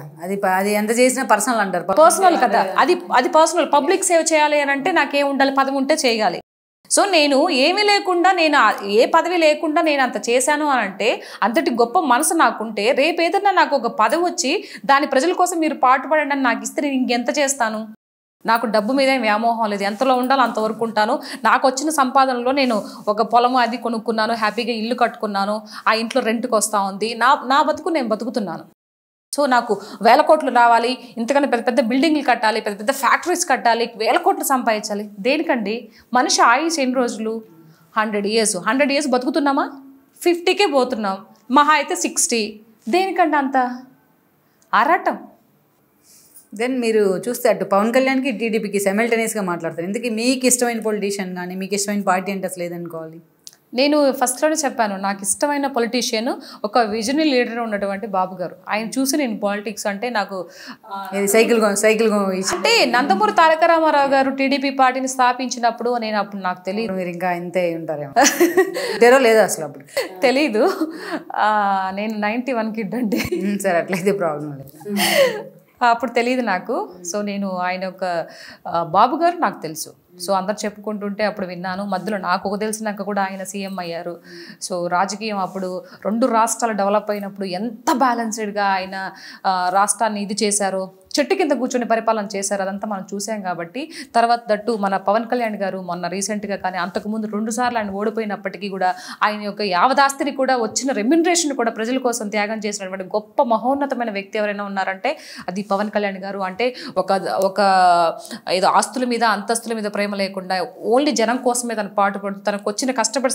అది ఎంత చేసినా పర్సనల్ అంటారు. పర్సనల్ కదా, అది పర్సనల్. పబ్లిక్ సేవ చేయాలి అని అంటే నాకేం ఉండాలి? పదవి ఉంటే చేయగాలి. సో నేను ఏమీ లేకుండా, ఏ పదవి లేకుండా నేను అంత చేశాను అని అంటే, అంతటి గొప్ప మనసు నాకుంటే రేపు ఏదన్నా నాకు ఒక పదవి వచ్చి దాని ప్రజల కోసం మీరు పాటుపడండి అని నాకు ఇస్తే నేను ఇంకెంత చేస్తాను? నాకు డబ్బు మీద వ్యామోహం లేదు, ఎంతలో ఉండాలో అంతవరకు ఉంటాను. నాకు వచ్చిన సంపాదనలో నేను ఒక పొలం అది కొనుక్కున్నాను, హ్యాపీగా ఇల్లు కట్టుకున్నాను, ఆ ఇంట్లో రెంట్కి వస్తూ ఉంది, నా బతుకు నేను బతుకుతున్నాను. సో నాకు 1000 కోట్లు రావాలి, ఇంతకన్నా పెద్ద పెద్ద బిల్డింగ్లు కట్టాలి, పెద్ద పెద్ద ఫ్యాక్టరీస్ కట్టాలి, 1000 కోట్లు సంపాదించాలి. దేనికండి? మనిషి ఆయుష్ ఎన్ని రోజులు? 100 years బతుకుతున్నామా? 50కే పోతున్నాం, మహా అయితే 60. దేనికండి అంత ఆరాటం? దెన్ మీరు చూస్తే అటు పవన్ కళ్యాణ్కి టీడీపీకి సైమల్టేనియస్గా మాట్లాడతారు. ఎందుకు మీకు ఇష్టమైన పొలిటీషియన్ కానీ మీకు ఇష్టమైన పార్టీ అంటే అసలు లేదనుకోవాలి? నేను ఫస్ట్లోనే చెప్పాను, నాకు ఇష్టమైన పొలిటీషియన్ ఒక విజనరీ లీడర్ ఉన్నటువంటి బాబు గారు. ఆయన చూసి నేను పాలిటిక్స్ అంటే నాకు సైకిల్ అంటే నందమూరి తారక రామారావు గారు టీడీపీ పార్టీని స్థాపించినప్పుడు అప్పుడు నాకు తెలియదు. మీరు ఇంకా ఇంతే ఉంటారేమో లేదా అసలు అప్పుడు తెలీదు. నేను 91 కిడ్ అండి. సరే అట్లయితే ప్రాబ్లం లేదు. అప్పుడు తెలియదు నాకు. సో నేను ఆయన ఒక బాబు గారు నాకు తెలుసు. సో అందరు చెప్పుకుంటుంటే అప్పుడు విన్నాను. మధ్యలో నాకు తెలిసినాక కూడా ఆయన సీఎం అయ్యారు. సో రాజకీయం అప్పుడు 2 రాష్ట్రాలు డెవలప్ అయినప్పుడు ఎంత బ్యాలెన్స్డ్గా ఆయన రాష్ట్రాన్ని ఇది చేశారో, చెట్టు కింద కూర్చొని పరిపాలన చేశారు, అదంతా మనం చూసాం. కాబట్టి తర్వాత దట్టు మన పవన్ కళ్యాణ్ గారు మొన్న రీసెంట్గా కానీ అంతకుముందు 2 సార్లు ఆయన ఓడిపోయినప్పటికీ కూడా ఆయన యొక్క యావదాస్తిని కూడా వచ్చిన రెమ్యునరేషన్ కూడా ప్రజల కోసం త్యాగం చేసినటువంటి గొప్ప మహోన్నతమైన వ్యక్తి ఎవరైనా ఉన్నారంటే అది పవన్ కళ్యాణ్ గారు. అంటే ఒక ఏదో ఆస్తుల మీద అంతస్తుల మీద ప్రేమ లేకుండా ఓన్లీ జనం కోసమే తను పాటుపడుతూ తనకు వచ్చిన కష్టపడి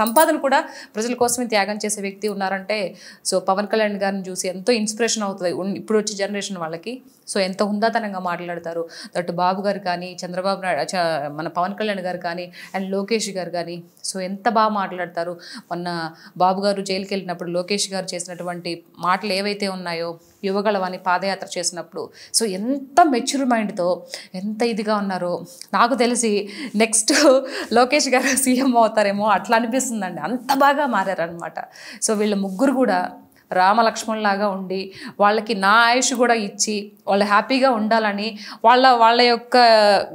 సంపాదన కూడా ప్రజల కోసమే త్యాగం చేసే వ్యక్తి ఉన్నారంటే సో పవన్ కళ్యాణ్ గారిని చూసి ఎంతో ఇన్స్పిరేషన్ అవుతుంది ఇప్పుడు వచ్చే జనరేషన్ వాళ్ళకి. సో ఎంత హుందాతనంగా మాట్లాడతారు. దట్టు బాబు గారు కానీ, చంద్రబాబు నాయుడు, మన పవన్ కళ్యాణ్ గారు కానీ, అండ్ లోకేష్ గారు కానీ సో ఎంత బాగా మాట్లాడతారు. మొన్న బాబు గారు జైలుకి వెళ్ళినప్పుడు లోకేష్ గారు చేసినటువంటి మాటలు ఏవైతే ఉన్నాయో, యువగళవాని పాదయాత్ర చేసినప్పుడు సో ఎంత మెచ్యూర్ మైండ్తో ఎంత ఇదిగా ఉన్నారో నాకు తెలిసి నెక్స్ట్ లోకేష్ గారు సీఎం అవుతారేమో అట్లా అనిపిస్తుందండి. అంత బాగా మారారనమాట. సో వీళ్ళ ముగ్గురు కూడా రామలక్ష్మణ్లాగా ఉండి వాళ్ళకి నా ఆయుష్ కూడా ఇచ్చి వాళ్ళు హ్యాపీగా ఉండాలని వాళ్ళ యొక్క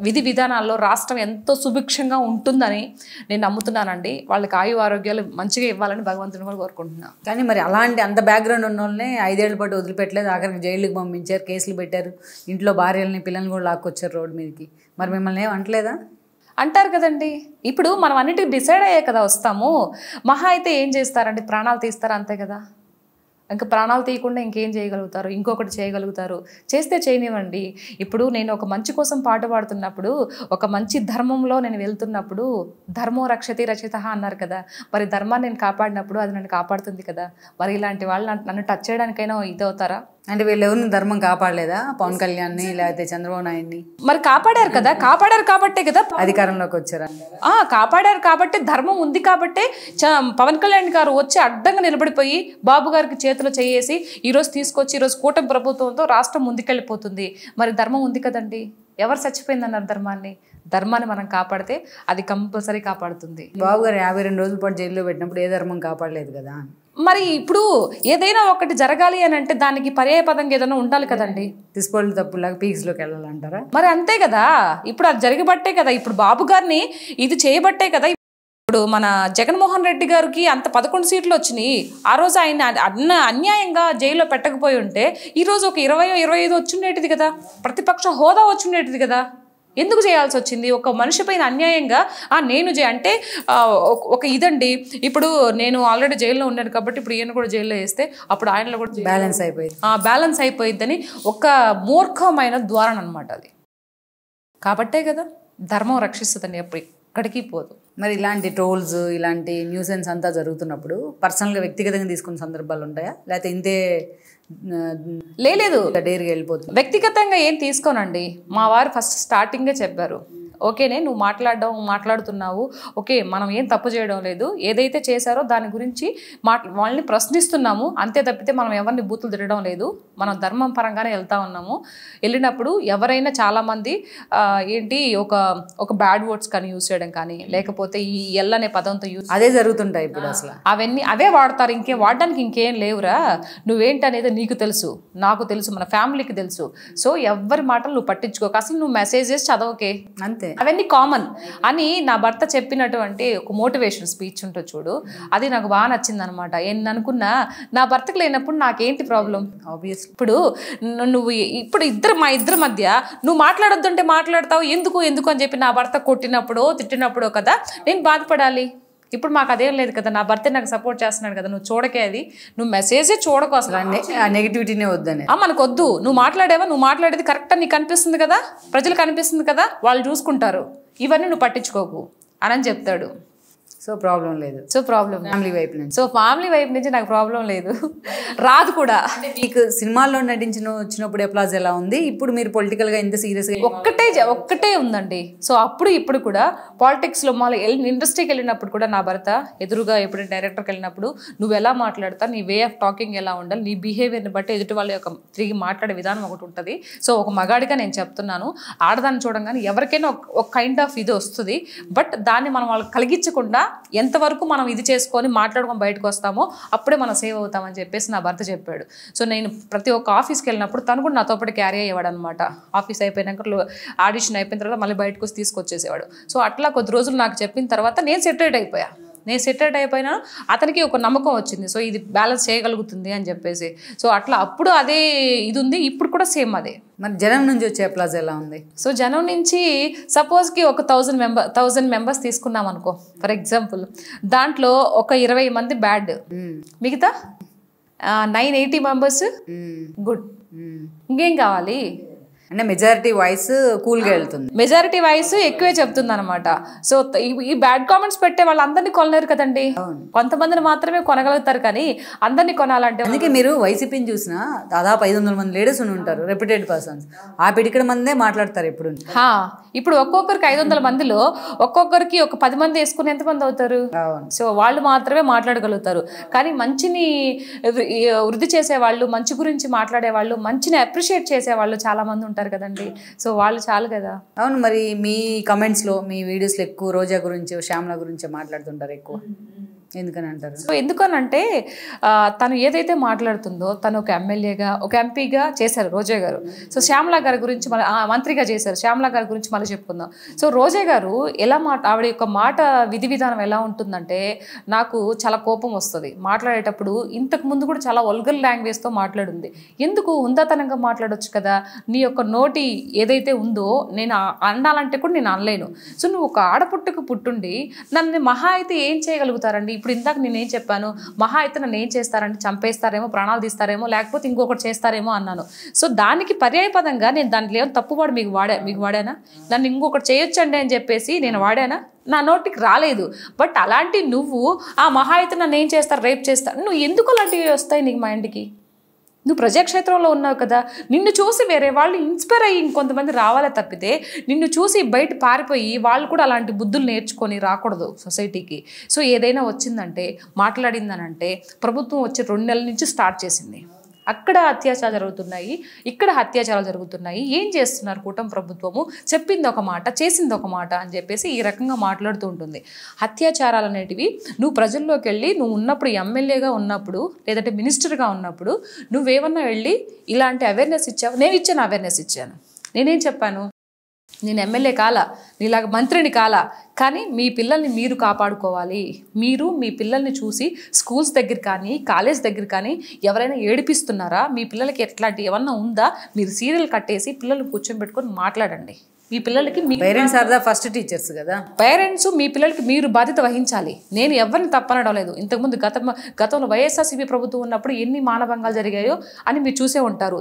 విధి విధానాల్లో రాష్ట్రం ఎంతో సుభిక్షంగా ఉంటుందని నేను నమ్ముతున్నానండి. వాళ్ళకి ఆయు ఆరోగ్యాలు మంచిగా ఇవ్వాలని భగవంతుని కూడా కోరుకుంటున్నాను. కానీ మరి అలాంటి అంత బ్యాక్గ్రౌండ్ ఉన్న వాళ్ళని 5 ఏళ్ల పాటు వదిలిపెట్టలేదు, ఆఖరికి జైలుకి పంపించారు, కేసులు పెట్టారు, ఇంట్లో భార్యలని పిల్లల్ని కూడా లాక్కొచ్చారు రోడ్డు మీదకి. మరి మిమ్మల్ని ఏం అంటలేదా? అంటారు కదండి. ఇప్పుడు మనం అన్నిటికీ డిసైడ్ అయ్యే కదా వస్తాము. మహా అయితే ఏం చేస్తారంటే ప్రాణాలు తీస్తారు, అంతే కదా. ఇంకా ప్రాణాలు తీయకుండా ఇంకేం చేయగలుగుతారు, ఇంకొకటి చేయగలుగుతారు, చేస్తే చేయనివ్వండి. ఇప్పుడు నేను ఒక మంచి కోసం పాట పాడుతున్నప్పుడు, ఒక మంచి ధర్మంలో నేను వెళ్తున్నప్పుడు ధర్మో రక్షతి రచిత అన్నారు కదా. మరి ధర్మాన్ని నేను కాపాడినప్పుడు అది నన్ను కాపాడుతుంది కదా. మరి ఇలాంటి వాళ్ళు నన్ను టచ్ చేయడానికైనా ఇదవుతారా? అంటే వీళ్ళు ఎవరిని ధర్మం కాపాడలేదా? పవన్ కళ్యాణ్ని లేకపోతే చంద్రబాబు నాయుడిని మరి కాపాడారు కదా. కాపాడారు కాబట్టే కదా అధికారంలోకి వచ్చారా? కాపాడారు కాబట్టి, ధర్మం ఉంది కాబట్టి పవన్ కళ్యాణ్ గారు వచ్చి అడ్డంగా నిలబడిపోయి బాబు గారికి చేతిలో చేయేసి ఈరోజు తీసుకొచ్చి ఈరోజు కూటమి ప్రభుత్వంతో రాష్ట్రం ముందుకెళ్ళిపోతుంది. మరి ధర్మం ఉంది కదండి. ఎవరు చచ్చిపోయిందన్నారు ధర్మాన్ని? ధర్మాన్ని మనం కాపాడితే అది కంపల్సరీ కాపాడుతుంది. బాబు గారు 52 రోజుల పాటు జైల్లో పెట్టినప్పుడు ఏ ధర్మం కాపాడలేదు కదా. మరి ఇప్పుడు ఏదైనా ఒకటి జరగాలి అని అంటే దానికి పర్యాయపదంగా ఏదైనా ఉండాలి కదండి. తీసుకోవాలి తప్పులాగా పీక్స్లోకి వెళ్ళాలంటారా? మరి అంతే కదా. ఇప్పుడు అది జరిగబట్టే కదా, ఇప్పుడు బాబు గారిని ఇది చేయబట్టే కదా ఇప్పుడు మన జగన్మోహన్ రెడ్డి గారికి అంత 11 సీట్లు వచ్చినాయి. ఆ రోజు ఆయన అన్యాయంగా జైల్లో పెట్టకపోయి ఉంటే ఈరోజు ఒక 20-25 వచ్చిండేటిది కదా, ప్రతిపక్ష హోదా వచ్చిండేటిది కదా. ఎందుకు చేయాల్సి వచ్చింది? ఒక మనిషి పైన అన్యాయంగా నేను అంటే ఒక ఇదండి. ఇప్పుడు నేను ఆల్రెడీ జైల్లో ఉన్నాను కాబట్టి ఇప్పుడు ఈయన కూడా జైల్లో వేస్తే అప్పుడు ఆయనలో కూడా బ్యాలెన్స్ అయిపోయిందని ఒక మూర్ఖమైన ద్వారం అనమాట అది. కాబట్టే కదా ధర్మం రక్షిస్తుందని ఎప్పుడు ఎక్కడికి పోదు. మరి ఇలాంటి ట్రోల్స్, ఇలాంటి న్యూసెన్స్ అంతా జరుగుతున్నప్పుడు పర్సనల్గా వ్యక్తిగతంగా తీసుకున్న సందర్భాలు ఉంటాయా? లేకపోతే ఇంతే లేదు డైరీగా వెళ్ళిపోతుంది? వ్యక్తిగతంగా ఏం తీసుకోనండి. మా వారు ఫస్ట్ స్టార్టింగే చెప్పారు, ఓకేనే నువ్వు మాట్లాడుతున్నావు, ఓకే మనం ఏం తప్పు చేయడం లేదు, ఏదైతే చేశారో దాని గురించి వాళ్ళని ప్రశ్నిస్తున్నాము అంతే తప్పితే మనం ఎవరిని బూతులు తిరగడం లేదు, మనం ధర్మం పరంగానే వెళ్తా ఉన్నాము. వెళ్ళినప్పుడు ఎవరైనా చాలామంది ఏంటి ఒక బ్యాడ్ వర్డ్స్ కానీ యూజ్ చేయడం కానీ లేకపోతే ఈ ఎల్ అనే పదంతో యూజ్ అదే జరుగుతుంటాయి ఇప్పుడు. అసలు అవే వాడతారు, వాడడానికి ఇంకేం లేవురా. నువ్వేంటనేది నీకు తెలుసు, నాకు తెలుసు, మన ఫ్యామిలీకి తెలుసు. సో ఎవరి మాటలు నువ్వు పట్టించుకోక, అసలు నువ్వు మెసేజెస్ చదవకే, అంతే. అవన్నీ కామన్ అని నా భర్త చెప్పినటువంటి ఒక మోటివేషన్ స్పీచ్ ఉంటుంది చూడు, అది నాకు బాగా నచ్చింది అనమాట. నేను అనుకున్నా నా భర్తకు లేనప్పుడు నాకేంటి ప్రాబ్లం? ఆబ్వియస్లీ ఇప్పుడు నువ్వు మా ఇద్దరి మధ్య నువ్వు మాట్లాడొద్దంటే మాట్లాడతావు ఎందుకు అని చెప్పి నా భర్త కొట్టినప్పుడు తిట్టినప్పుడు కదా నేను బాధపడాలి. ఇప్పుడు మాకు అదేం లేదు కదా, నా భర్త నాకు సపోర్ట్ చేస్తున్నాడు కదా, నువ్వు చూడకే, అది నువ్వు మెసేజే చూడకు, అసలు నెగిటివిటీనే వద్దని మనకు వద్దు. నువ్వు మాట్లాడేది కరెక్ట్ అని నీకు అనిపిస్తుంది కదా, ప్రజలకు అనిపిస్తుంది కదా, వాళ్ళు చూసుకుంటారు, ఇవన్నీ నువ్వు పట్టించుకోకు అని చెప్తాడు. సో ప్రాబ్లం లేదు. సో ప్రాబ్లం ఫ్యామిలీ వైపు నుంచి. సో ఫ్యామిలీ వైపు నుంచి నాకు ప్రాబ్లం లేదు, రాదు కూడా. మీకు సినిమాల్లో వచ్చినప్పుడు అప్లాజ్ ఎలా ఉంది, ఇప్పుడు మీరు పొలిటికల్గా ఎంత సీరియస్గా? ఒక్కటే ఉందండి. సో అప్పుడు ఇప్పుడు కూడా పాలిటిక్స్లో మళ్ళీ ఇండస్ట్రీకి వెళ్ళినప్పుడు కూడా నా భర్త ఎదురుగా ఎప్పుడు డైరెక్టర్కి వెళ్ళినప్పుడు నువ్వు ఎలా మాట్లాడతా, నీ వే ఆఫ్ టాకింగ్ ఎలా ఉండాలి, నీ బిహేవియర్ని బట్టి ఎదుటి వాళ్ళ యొక్క తిరిగి మాట్లాడే విధానం ఒకటి ఉంటుంది. సో ఒక మగాడిగా నేను చెప్తున్నాను, ఆడదాన్ని చూడంగానే ఎవరికైనా ఒక కైండ్ ఆఫ్ ఇది వస్తుంది. బట్ దాన్ని మనం వాళ్ళకి కలిగించకుండా ఎంతవరకు మనం ఇది చేసుకొని మాట్లాడుకొని బయటకు వస్తామో అప్పుడే మనం సేవ్ అవుతామని చెప్పేసి నా భర్త చెప్పాడు. సో నేను ప్రతి ఒక్క ఆఫీస్కి వెళ్ళినప్పుడు తను కూడా నాతో పాటు క్యారీ అయ్యేవాడు అనమాట. ఆఫీస్ అయిపోయినాక ఆడిషన్ అయిపోయిన తర్వాత మళ్ళీ బయటకు వచ్చి తీసుకొచ్చేసేవాడు. సో అట్లా కొద్ది రోజులు నాకు చెప్పిన తర్వాత నేను సెటరేట్ అయిపోయినా అతనికి ఒక నమ్మకం వచ్చింది. సో ఇది బ్యాలెన్స్ చేయగలుగుతుంది అని చెప్పేసి. సో అట్లా అప్పుడు అదే ఇది ఉంది, ఇప్పుడు కూడా సేమ్ అదే. మరి జనం నుంచి వచ్చే అప్లాజ్ ఎలా ఉంది? సో జనం నుంచి సపోజ్కి ఒక 1000 మెంబర్స్ తీసుకున్నాం అనుకో ఫర్ ఎగ్జాంపుల్, దాంట్లో ఒక 20 మంది బ్యాడ్, మిగతా 980 మెంబర్స్ గుడ్. ఇంకేం కావాలి? అంటే మెజారిటీ వాయిస్ కూల్గా వెళ్తుంది, మెజారిటీ వాయిస్ ఎక్కువే చెప్తుంది అనమాట. సో ఈ బ్యాడ్ కామెంట్స్ పెట్టే వాళ్ళందరినీ కొనలేరు కదండి, కొంతమందిని మాత్రమే కొనగలుగుతారు, కానీ అందరినీ కొనాలంటే. అందుకే మీరు వైసీపీని చూసినా దాదాపు 500 మంది లీడర్స్ ఉంటారు, రెప్యూటెడ్ పర్సన్స్. ఆ పిడికడ మందే మాట్లాడతారు ఎప్పుడు. ఇప్పుడు ఒక్కొక్కరికి 500 మందిలో ఒక్కొక్కరికి ఒక 10 మంది వేసుకుని ఎంతమంది అవుతారు? సో వాళ్ళు మాత్రమే మాట్లాడగలుగుతారు. కానీ మంచిని వృద్ధి చేసేవాళ్ళు, మంచి గురించి మాట్లాడేవాళ్ళు, మంచిని అప్రిషియేట్ చేసేవాళ్ళు చాలా మంది ఉంటారు కదండి. సో వాళ్ళు చాలు కదా. అవును. మరి మీ కమెంట్స్లో, మీ వీడియోస్లో ఎక్కువ రోజా గురించి, శ్యామల గురించి మాట్లాడుతుంటారు ఎక్కువ, ఎందుకని అంటారు? సో ఎందుకనంటే తను ఏదైతే మాట్లాడుతుందో, తను ఒక ఎమ్మెల్యేగా, ఒక ఎంపీగా చేశారు రోజా గారు. సో శ్యామల గారి గురించి మళ్ళీ మంత్రిగా చేశారు. శ్యామల గారి గురించి మళ్ళీ చెప్పుకుందాం. సో రోజా గారు ఎలా ఆవిడ యొక్క మాట విధి విధానం ఎలా ఉంటుందంటే నాకు చాలా కోపం వస్తుంది మాట్లాడేటప్పుడు. ఇంతకు ముందు కూడా చాలా వల్గర్ లాంగ్వేజ్తో మాట్లాడింది. ఎందుకు హుందాతనంగా మాట్లాడొచ్చు కదా, నీ యొక్క నోటి ఏదైతే ఉందో నేను అనాలంటే కూడా నేను అనలేను. సో నువ్వు ఒక ఆడపుట్టుకు పుట్టుండి నన్ను మహా అయితే ఏం చేయగలుగుతారండి? ఇప్పుడు ఇందాక నేనేం చెప్పాను, మహా అయితే నన్ను ఏం చేస్తారంటే చంపేస్తారేమో, ప్రాణాలు తీస్తారేమో, లేకపోతే ఇంకొకటి చేస్తారేమో అన్నాను. సో దానికి పర్యాయపదంగా నేను దాంట్లో ఏమో తప్పువాడు మీకు వాడానా? నన్ను ఇంకొకటి చేయొచ్చండి అని చెప్పేసి నేను వాడానా? నా నోటికి రాలేదు. బట్ అలాంటి నువ్వు ఆ మహా అయితే నన్ను ఏం చేస్తారు, రేప్ చేస్తారు, నువ్వు ఎందుకు అలాంటివి వస్తాయి నీకు మైండ్కి? నువ్వు ప్రజాక్షేత్రంలో ఉన్నావు కదా, నిన్ను చూసి వేరే వాళ్ళు ఇన్స్పైర్ అయ్యి ఇంకొంతమంది రావాలే తప్పితే నిన్ను చూసి బయట పారిపోయి వాళ్ళు కూడా అలాంటి బుద్ధులు నేర్చుకొని రాకూడదు సొసైటీకి. సో ఏదైనా వచ్చిందంటే, మాట్లాడిందనంటే ప్రభుత్వం వచ్చి 2 నెలల నుంచి స్టార్ట్ చేసింది. అక్కడ అత్యాచారాలు జరుగుతున్నాయి, ఇక్కడ అత్యాచారాలు జరుగుతున్నాయి. ఏం చేస్తున్నారు కూటమి ప్రభుత్వము? చెప్పింది ఒక మాట, చేసింది ఒక మాట అని చెప్పేసి ఈ రకంగా మాట్లాడుతూ ఉంటుంది. అత్యాచారాలు అనేటివి నువ్వు ప్రజల్లోకి వెళ్ళి, నువ్వు ఉన్నప్పుడు ఎమ్మెల్యేగా ఉన్నప్పుడు, లేదంటే మినిస్టర్గా ఉన్నప్పుడు నువ్వేమన్నా వెళ్ళి ఇలాంటి అవేర్నెస్ ఇచ్చావు? నేను ఇచ్చాను, అవేర్నెస్ ఇచ్చాను. నేనేం చెప్పాను? నేను ఎమ్మెల్యే కాలా, నీలాగా మంత్రిని కాలా, కానీ మీ పిల్లల్ని మీరు కాపాడుకోవాలి. మీరు మీ పిల్లల్ని చూసి స్కూల్స్ దగ్గర కానీ, కాలేజ్ దగ్గర కానీ ఎవరైనా ఏడిపిస్తున్నారా, మీ పిల్లలకి ఎట్లాంటి ఏమన్నా ఉందా, మీరు సీరియల్ కట్టేసి పిల్లల్ని కూర్చోబెట్టుకొని మాట్లాడండి. మీ పిల్లలకి parents are the first teachers కదా. పేరెంట్స్ మీ పిల్లలకి మీరు బాధ్యత వహించాలి. నేను ఎవరిని తప్పనడం లేదు. ఇంతకుముందు గతంలో వైఎస్ఆర్సీపీ ప్రభుత్వం ఉన్నప్పుడు ఎన్ని మానభంగాలు జరిగాయో అని మీరు చూసే ఉంటారు.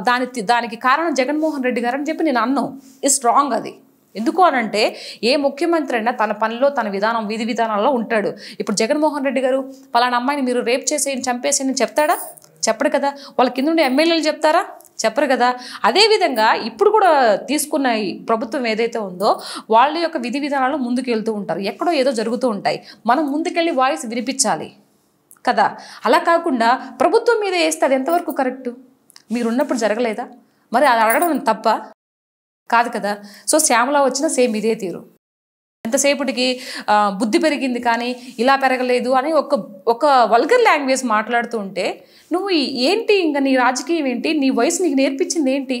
దానికి కారణం జగన్మోహన్ రెడ్డి గారు అని చెప్పి నేను అన్నాను. ఇట్స్ రాంగ్ అది. ఎందుకు అనంటే ఏ ముఖ్యమంత్రి అయినా తన పనిలో, తన విధానం, విధి విధానాల్లో ఉంటాడు. ఇప్పుడు జగన్మోహన్ రెడ్డి గారు పలానా అమ్మాయిని మీరు రేప్ చేసేయని, చంపేసేయని చెప్తాడా? చెప్పడు కదా. వాళ్ళ కింద ఉండే ఎమ్మెల్యేలు చెప్తారా? చెప్పరు కదా. అదేవిధంగా ఇప్పుడు కూడా తీసుకున్న ఈ ప్రభుత్వం ఏదైతే ఉందో వాళ్ళ యొక్క విధి విధానాలు ముందుకు వెళ్తూ ఉంటారు. ఎక్కడో ఏదో జరుగుతూ ఉంటాయి, మనం ముందుకెళ్ళి వాయిస్ వినిపించాలి కదా. అలా కాకుండా ప్రభుత్వం మీద వేస్తే అది ఎంతవరకు కరెక్టు? మీరున్నప్పుడు జరగలేదా? మరి అది అడగడం తప్ప కాదు కదా. సో శ్యామల వచ్చిన సేమ్ ఇదే తీరు. ఎంతసేపటికి బుద్ధి పెరిగింది కానీ ఇలా పెరగలేదు అని ఒక వల్గర్ లాంగ్వేజ్ మాట్లాడుతూ ఉంటే నువ్వు ఏంటి, ఇంకా నీ రాజకీయం ఏంటి, నీ వయసు నీకు నేర్పించింది ఏంటి?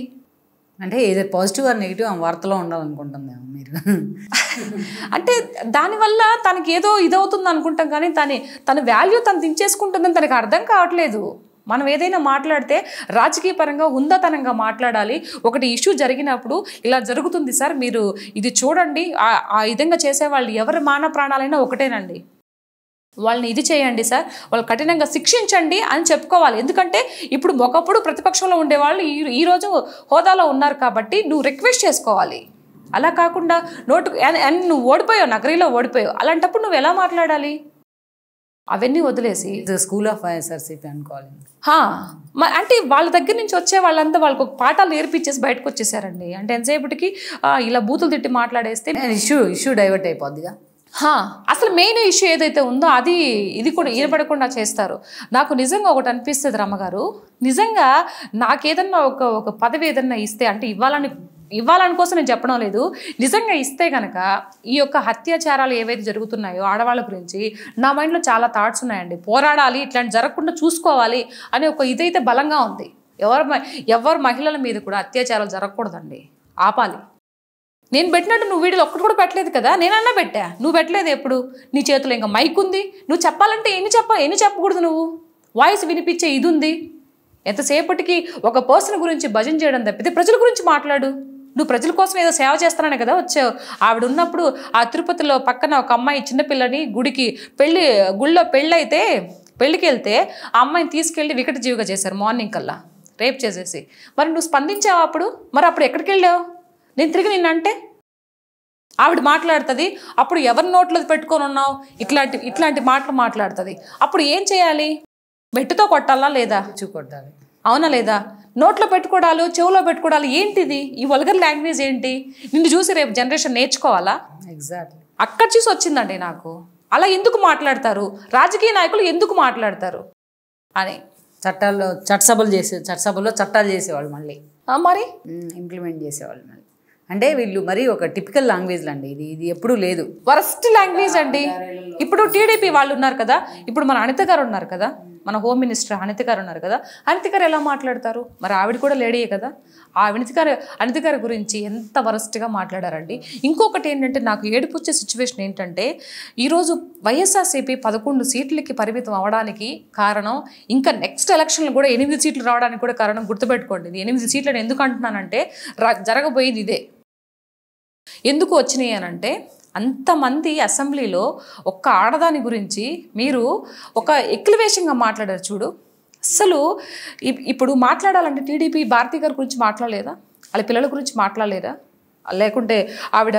అంటే ఏదో పాజిటివ్ ఆర్ నెగిటివ్ ఆ వార్తలో ఉండాలనుకుంటుంది మీరు. అంటే దానివల్ల తనకి ఏదో ఇదవుతుంది అనుకుంటాం, కానీ తన వాల్యూ తను దించేసుకుంటుందని తనకు అర్థం కావట్లేదు. మనం ఏదైనా మాట్లాడితే రాజకీయ పరంగా హుందాతనంగా మాట్లాడాలి. ఒకటి ఇష్యూ జరిగినప్పుడు ఇలా జరుగుతుంది సార్, మీరు ఇది చూడండి, ఆ విధంగా చేసేవాళ్ళు ఎవరి మాన ప్రాణాలైనా ఒకటేనండి, వాళ్ళని ఇది చేయండి సార్, వాళ్ళు కఠినంగా శిక్షించండి అని చెప్పుకోవాలి. ఎందుకంటే ఇప్పుడు ఒకప్పుడు ప్రతిపక్షంలో ఉండేవాళ్ళు ఈరోజు హోదాలో ఉన్నారు కాబట్టి నువ్వు రిక్వెస్ట్ చేసుకోవాలి. అలా కాకుండా నువ్వు ఓడిపోయావు, నగరీలో ఓడిపోయావు, అలాంటప్పుడు నువ్వు ఎలా మాట్లాడాలి? అవన్నీ వదిలేసి స్కూల్ ఆఫ్ వైఎస్ఆర్సీపీ అనుకోవాలి. అంటే వాళ్ళ దగ్గర నుంచి వచ్చే వాళ్ళంతా వాళ్ళకి ఒక పాఠాలు నేర్పించేసి బయటకు వచ్చేసారండి. అంటే ఎంతసేపటికి ఇలా బూతులు తిట్టి మాట్లాడేస్తే ఇష్యూ డైవర్ట్ అయిపోద్దిగా. అసలు మెయిన్ ఇష్యూ ఏదైతే ఉందో ఇది కూడా ఈనపడకుండా చేస్తారు. నాకు నిజంగా ఒకటి అనిపిస్తుంది రమ్మగారు, నిజంగా నాకేదన్నా ఒక పదవి ఏదన్నా ఇస్తే, అంటే ఇవ్వాలని కోసం నేను చెప్పడం లేదు, నిజంగా ఇస్తే కనుక ఈ యొక్క అత్యాచారాలు ఏవైతే జరుగుతున్నాయో ఆడవాళ్ళ గురించి నా మైండ్లో చాలా థాట్స్ ఉన్నాయండి. పోరాడాలి, ఇట్లాంటి జరగకుండా చూసుకోవాలి అనే ఒక ఇదైతే బలంగా ఉంది. ఎవరు మహిళల మీద కూడా అత్యాచారాలు జరగకూడదండి, ఆపాలి. నేను పెట్టినట్టు నువ్వు వీడియోలో ఒక్కటి కూడా పెట్టలేదు కదా, నేనన్నా పెట్టా, నువ్వు పెట్టలేదు. ఎప్పుడు నీ చేతిలో ఇంకా మైక్ ఉంది, నువ్వు చెప్పాలంటే ఎన్ని చెప్పకూడదు, నువ్వు వాయిస్ వినిపించే ఇది ఉంది. ఎంతసేపటికి ఒక పర్సన్ గురించి భజన చేయడం తప్పితే ప్రజల గురించి మాట్లాడు. నువ్వు ప్రజల కోసం ఏదో సేవ చేస్తాననే కదా వచ్చావు. ఆవిడ ఉన్నప్పుడు ఆ తిరుపతిలో పక్కన ఒక అమ్మాయి చిన్నపిల్లని గుడిలో పెళ్ళైతే పెళ్ళికి వెళ్తే ఆ అమ్మాయిని తీసుకెళ్ళి వికట జీవిగా చేశారు మార్నింగ్ కల్లా, రేప్ చేసేసి. మరి నువ్వు స్పందించావు అప్పుడు ఎక్కడికి వెళ్ళావు? నేను తిరిగి నిన్నంటే ఆవిడ మాట్లాడుతుంది, అప్పుడు ఎవరి నోట్లో పెట్టుకొని ఉన్నావు, ఇట్లాంటి మాటలు మాట్లాడుతుంది. అప్పుడు ఏం చేయాలి? బెట్టుతో కొట్టాలా లేదా? కొట్టాలి, అవునా లేదా? నోట్లో పెట్టుకోవడాలు, చెవులో పెట్టుకోవడాలు ఏంటిది? ఈ వల్గర్ లాంగ్వేజ్ ఏంటి? నిన్ను చూసి రేపు జనరేషన్ నేర్చుకోవాలా? ఎగ్జాక్ట్లీ అక్కడ చూసి వచ్చిందండి నాకు. అలా ఎందుకు మాట్లాడతారు రాజకీయ నాయకులు, ఎందుకు మాట్లాడతారు అని. చట్టసభలో చట్టాలు చేసేవాళ్ళు, మళ్ళీ మరి ఇంప్లిమెంట్ చేసేవాళ్ళు. మళ్ళీ అంటే వీళ్ళు మరి ఒక టిపికల్ లాంగ్వేజ్ అండి, ఇది ఎప్పుడూ లేదు, వరస్ట్ లాంగ్వేజ్ అండి. ఇప్పుడు టీడీపీ వాళ్ళు ఉన్నారు కదా, ఇప్పుడు మన అనిత గారు ఉన్నారు కదా, మన హోమ్ మినిస్టర్ అనిత గారు ఉన్నారు కదా, అనిత గారు ఎలా మాట్లాడతారు? మరి ఆవిడ కూడా లేడీయే కదా. ఆ అనిత గారి గురించి ఎంత వరస్ట్గా మాట్లాడారండి. ఇంకొకటి ఏంటంటే నాకు ఏడుపుచ్చే సిచ్యువేషన్ ఏంటంటే, ఈరోజు వైఎస్ఆర్సీపీ 11 సీట్లకి పరిమితం అవ్వడానికి కారణం, ఇంకా నెక్స్ట్ ఎలక్షన్లు కూడా 8 సీట్లు రావడానికి కూడా కారణం గుర్తుపెట్టుకోండి. 8 సీట్లను ఎందుకు అంటున్నానంటే జరగబోయేది ఇదే. ఎందుకు వచ్చినాయి అనంటే, అంతమంది అసెంబ్లీలో ఒక్క ఆడదాని గురించి మీరు ఒక ఎక్లివేషన్గా మాట్లాడారు చూడు. అసలు ఇప్పుడు మాట్లాడాలంటే టీడీపీ భారతీ గారి గురించి మాట్లాడలేదా? వాళ్ళ పిల్లల గురించి మాట్లాడలేదా? లేకుంటే ఆవిడ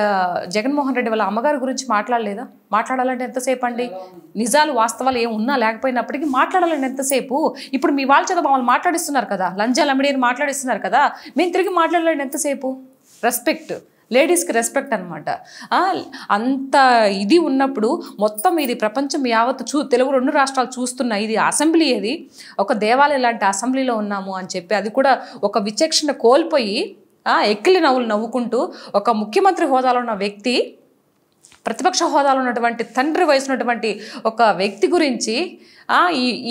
జగన్మోహన్ రెడ్డి వాళ్ళ అమ్మగారి గురించి మాట్లాడలేదా? మాట్లాడాలంటే ఎంతసేపు అండి? నిజాలు వాస్తవాలు ఏం ఉన్నా లేకపోయినప్పటికీ మాట్లాడాలంటే ఎంతసేపు? ఇప్పుడు మీ వాళ్ళ చేత మమ్మల్ని మాట్లాడిస్తున్నారు కదా, లంచాలు అమ్మిడేని మాట్లాడిస్తున్నారు కదా, మేము తిరిగి మాట్లాడాలంటే ఎంతసేపు? రెస్పెక్ట్, లేడీస్కి రెస్పెక్ట్ అనమాట. అంత ఇది ఉన్నప్పుడు మొత్తం ఇది ప్రపంచం యావత్ తెలుగు 2 రాష్ట్రాలు చూస్తున్న ఇది అసెంబ్లీ, ఏది ఒక దేవాలయం లాంటి అసెంబ్లీలో ఉన్నాము అని చెప్పి, అది కూడా ఒక విచక్షణ కోల్పోయి ఎక్కిలి నవ్వులు నవ్వుకుంటూ ఒక ముఖ్యమంత్రి హోదాలో ఉన్న వ్యక్తి, ప్రతిపక్ష హోదాలో ఉన్నటువంటి తండ్రి వయసున్నటువంటి ఒక వ్యక్తి గురించి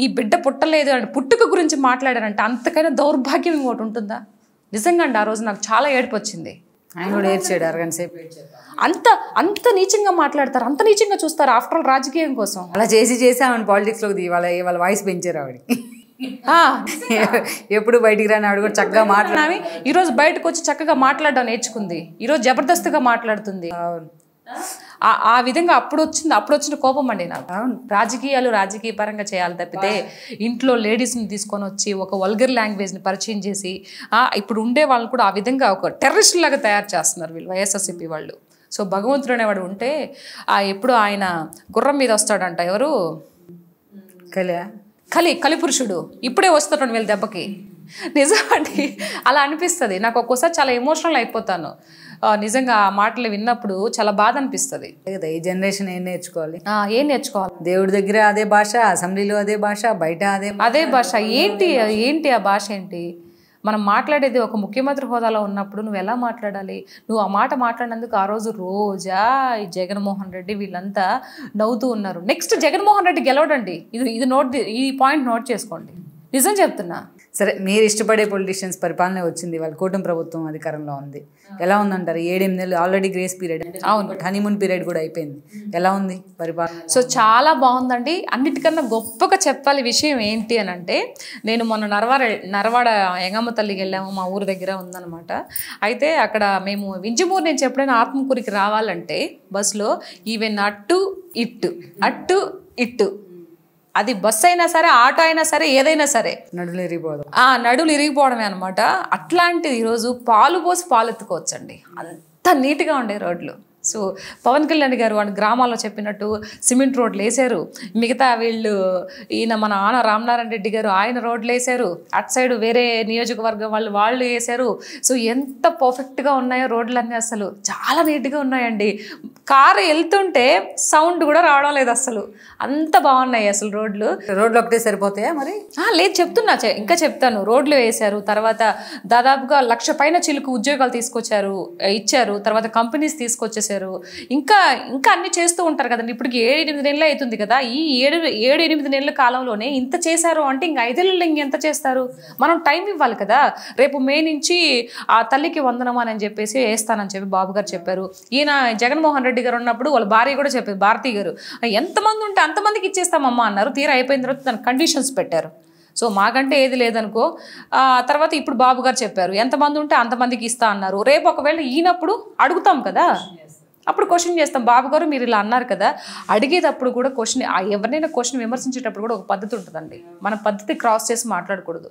ఈ బిడ్డ పుట్టలేదు అంటే పుట్టుక గురించి మాట్లాడారంటే అంతకైనా దౌర్భాగ్యం ఇంకోటి ఉంటుందా? నిజంగా అండి ఆ రోజు నాకు చాలా ఏడుపు వచ్చింది. ఆయన కూడా ఏడ్చాడు, అరగంట సేపు. అంత నీచంగా మాట్లాడతారు, అంత నీచంగా చూస్తారు ఆఫ్టర్ ఆల్ రాజకీయం కోసం. అలా చేసి ఆమె పాలిటిక్స్లోకి వాళ్ళ వాయిస్ పెంచారు ఆవిడకి. ఎప్పుడు బయటికి రాని ఆవిడ కూడా చక్కగా మాట్లాడి ఈరోజు బయటకు వచ్చి చక్కగా మాట్లాడడం నేర్చుకుంది. ఈరోజు జబర్దస్త్గా మాట్లాడుతుంది. ఆ విధంగా అప్పుడు వచ్చిన కోపం అండి నాకు. రాజకీయ పరంగా చేయాలి తప్పితే ఇంట్లో లేడీస్ని తీసుకొని వచ్చి ఒక వల్గర్ లాంగ్వేజ్ని పరిచయం చేసి ఇప్పుడు ఉండే వాళ్ళు కూడా ఆ విధంగా ఒక టెర్రరిస్ట్ లాగా తయారు చేస్తున్నారు వీళ్ళు వైఎస్ఆర్సీపీ వాళ్ళు. సో భగవంతుడు అనేవాడు ఉంటే ఎప్పుడు ఆయన గుర్రం మీద వస్తాడంట, ఎవరు కలిపురుషుడు ఇప్పుడే వస్తాడు వీళ్ళ దెబ్బకి. నిజమండి అలా అనిపిస్తుంది నాకు. ఒక్కోసారి చాలా ఎమోషనల్ అయిపోతాను నిజంగా ఆ మాటలు విన్నప్పుడు. చాలా బాధ అనిపిస్తుంది. ఈ జనరేషన్ ఏం నేర్చుకోవాలి? దేవుడి దగ్గర అదే భాష, అసెంబ్లీలో అదే భాష, బయట అదే భాష. ఏంటి ఆ భాష ఏంటి? మనం మాట్లాడేది ఒక ముఖ్యమంత్రి హోదాలో ఉన్నప్పుడు నువ్వు ఎలా మాట్లాడాలి? నువ్వు ఆ మాట మాట్లాడినందుకు ఆ రోజు రోజా, ఈ జగన్మోహన్ రెడ్డి వీళ్ళంతా నవ్వుతూ ఉన్నారు. నెక్స్ట్ జగన్మోహన్ రెడ్డి గెలవడండి. ఈ పాయింట్ నోట్ చేసుకోండి. నిజం చెప్తున్నా. సరే, మీరు ఇష్టపడే పొలిటీషియన్స్ పరిపాలన వచ్చింది, వాళ్ళ కూటమి ప్రభుత్వం అధికారంలో ఉంది, ఎలా ఉందంటారు? 7-8 నెలలు ఆల్రెడీ గ్రేస్ పీరియడ్, అవును, హనీమూన్ పీరియడ్ కూడా అయిపోయింది. ఎలా ఉంది పరిపాలన? సో చాలా బాగుందండి. అన్నిటికన్నా గొప్పగా చెప్పాలి విషయం ఏంటి అని అంటే, నేను మొన్న నరవాడ యంగమ్మ తల్లికి వెళ్ళాము, మా ఊరు దగ్గర ఉందన్నమాట. అయితే అక్కడ మేము వింజమూరు నుంచి ఎప్పుడైనా ఆత్మకూరికి రావాలంటే బస్సులో ఈవెన్ అట్టు ఇట్టు అది బస్సు అయినా సరే, ఆటో అయినా సరే, ఏదైనా సరే నడులు ఇరిగిపోవడమే అనమాట. అట్లాంటిది ఈరోజు పాలు పోసి పాలు ఎత్తుకోవచ్చండి. అంత నీట్గా ఉండే రోడ్లు. సో పవన్ కళ్యాణ్ గారు వాళ్ళ గ్రామాల్లో చెప్పినట్టు సిమెంట్ రోడ్లు వేసారు. మిగతా వీళ్ళు ఈయన మన రామనారాయణ రెడ్డి గారు ఆయన రోడ్లు వేసారు. అటు సైడ్ వేరే నియోజకవర్గం వాళ్ళు వేసారు. సో ఎంత పర్ఫెక్ట్గా ఉన్నాయో రోడ్లన్నీ, అసలు చాలా నీట్గా ఉన్నాయండి. కారు వెళ్తుంటే సౌండ్ కూడా రావడం లేదు, అసలు అంత బాగున్నాయి అసలు రోడ్లు. ఒకటే సరిపోతాయా మరి? లేదు చెప్తున్నా, ఇంకా చెప్తాను. రోడ్లు వేశారు, తర్వాత దాదాపుగా 1,00,000 పైన చిలుకు ఉద్యోగాలు ఇచ్చారు, తర్వాత కంపెనీస్ తీసుకొచ్చేసారు. ఇంకా అన్ని చేస్తూ ఉంటారు కదండి. ఇప్పటికి 7-8 నెలలు అవుతుంది కదా. ఈ 7-8 నెలల కాలంలోనే ఇంత చేశారు అంటే ఇంక 5 ఏళ్ళలో ఇంకెంత చేస్తారు? మనం టైం ఇవ్వాలి కదా. రేపు మే నుంచి ఆ తల్లికి వందనం అని చెప్పేసి వేస్తానని చెప్పి బాబు గారు చెప్పారు. ఈయన జగన్మోహన్ రెడ్డి గారు ఉన్నప్పుడు వాళ్ళ భార్య కూడా చెప్పారు, భారతి గారు, ఎంతమంది ఉంటే అంతమందికి ఇచ్చేస్తామమ్మా అన్నారు. తీరా అయిపోయిన తర్వాత దానికి కండిషన్స్ పెట్టారు. సో మాకంటే ఏది లేదనుకో. తర్వాత ఇప్పుడు బాబు గారు చెప్పారు ఎంతమంది ఉంటే అంతమందికి ఇస్తా అన్నారు. రేపు ఒకవేళ ఈయనప్పుడు అడుగుతాం కదా, అప్పుడు క్వశ్చన్ చేస్తాం. బాబు గారు మీరు ఇలా అన్నారు కదా, అడిగేటప్పుడు కూడా క్వశ్చన్, ఎవరినైనా క్వశ్చన్ విమర్శించేటప్పుడు కూడా ఒక పద్ధతి ఉంటుందండి. మన పద్ధతి క్రాస్ చేసి మాట్లాడకూడదు.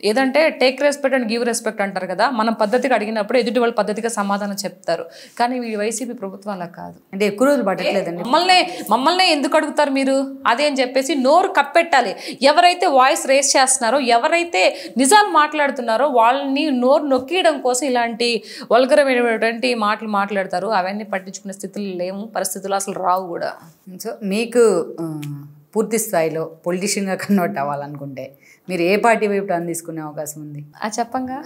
ఏదంటే take respect and give respect అంటారు కదా. మనం పద్ధతిగా అడిగినప్పుడు ఎదుటి వాళ్ళు పద్ధతిగా సమాధానం చెప్తారు. కానీ ఈ వైసీపీ ప్రభుత్వం అలా కాదు. అంటే ఎక్కువ రోజులు పట్టట్లేదండి. మమ్మల్ని ఎందుకు అడుగుతారు మీరు అదే అని చెప్పేసి నోరు కప్పెట్టాలి. ఎవరైతే వాయిస్ రేస్ చేస్తున్నారో, ఎవరైతే నిజాలు మాట్లాడుతున్నారో వాళ్ళని నోరు నొక్కియడం కోసం ఇలాంటి వల్గరమైనటువంటి మాటలు మాట్లాడతారు. అవన్నీ పట్టించుకునే స్థితిలో లేవు, పరిస్థితులు అసలు రావు కూడా. సో మీకు పూర్తి స్థాయిలో పొలిటీషియన్గా కన్వర్ట్ అవ్వాలనుకుంటే మీరు ఏ పార్టీ వైపు టర్న్ తీసుకునే అవకాశం ఉంది? చెప్పంగా.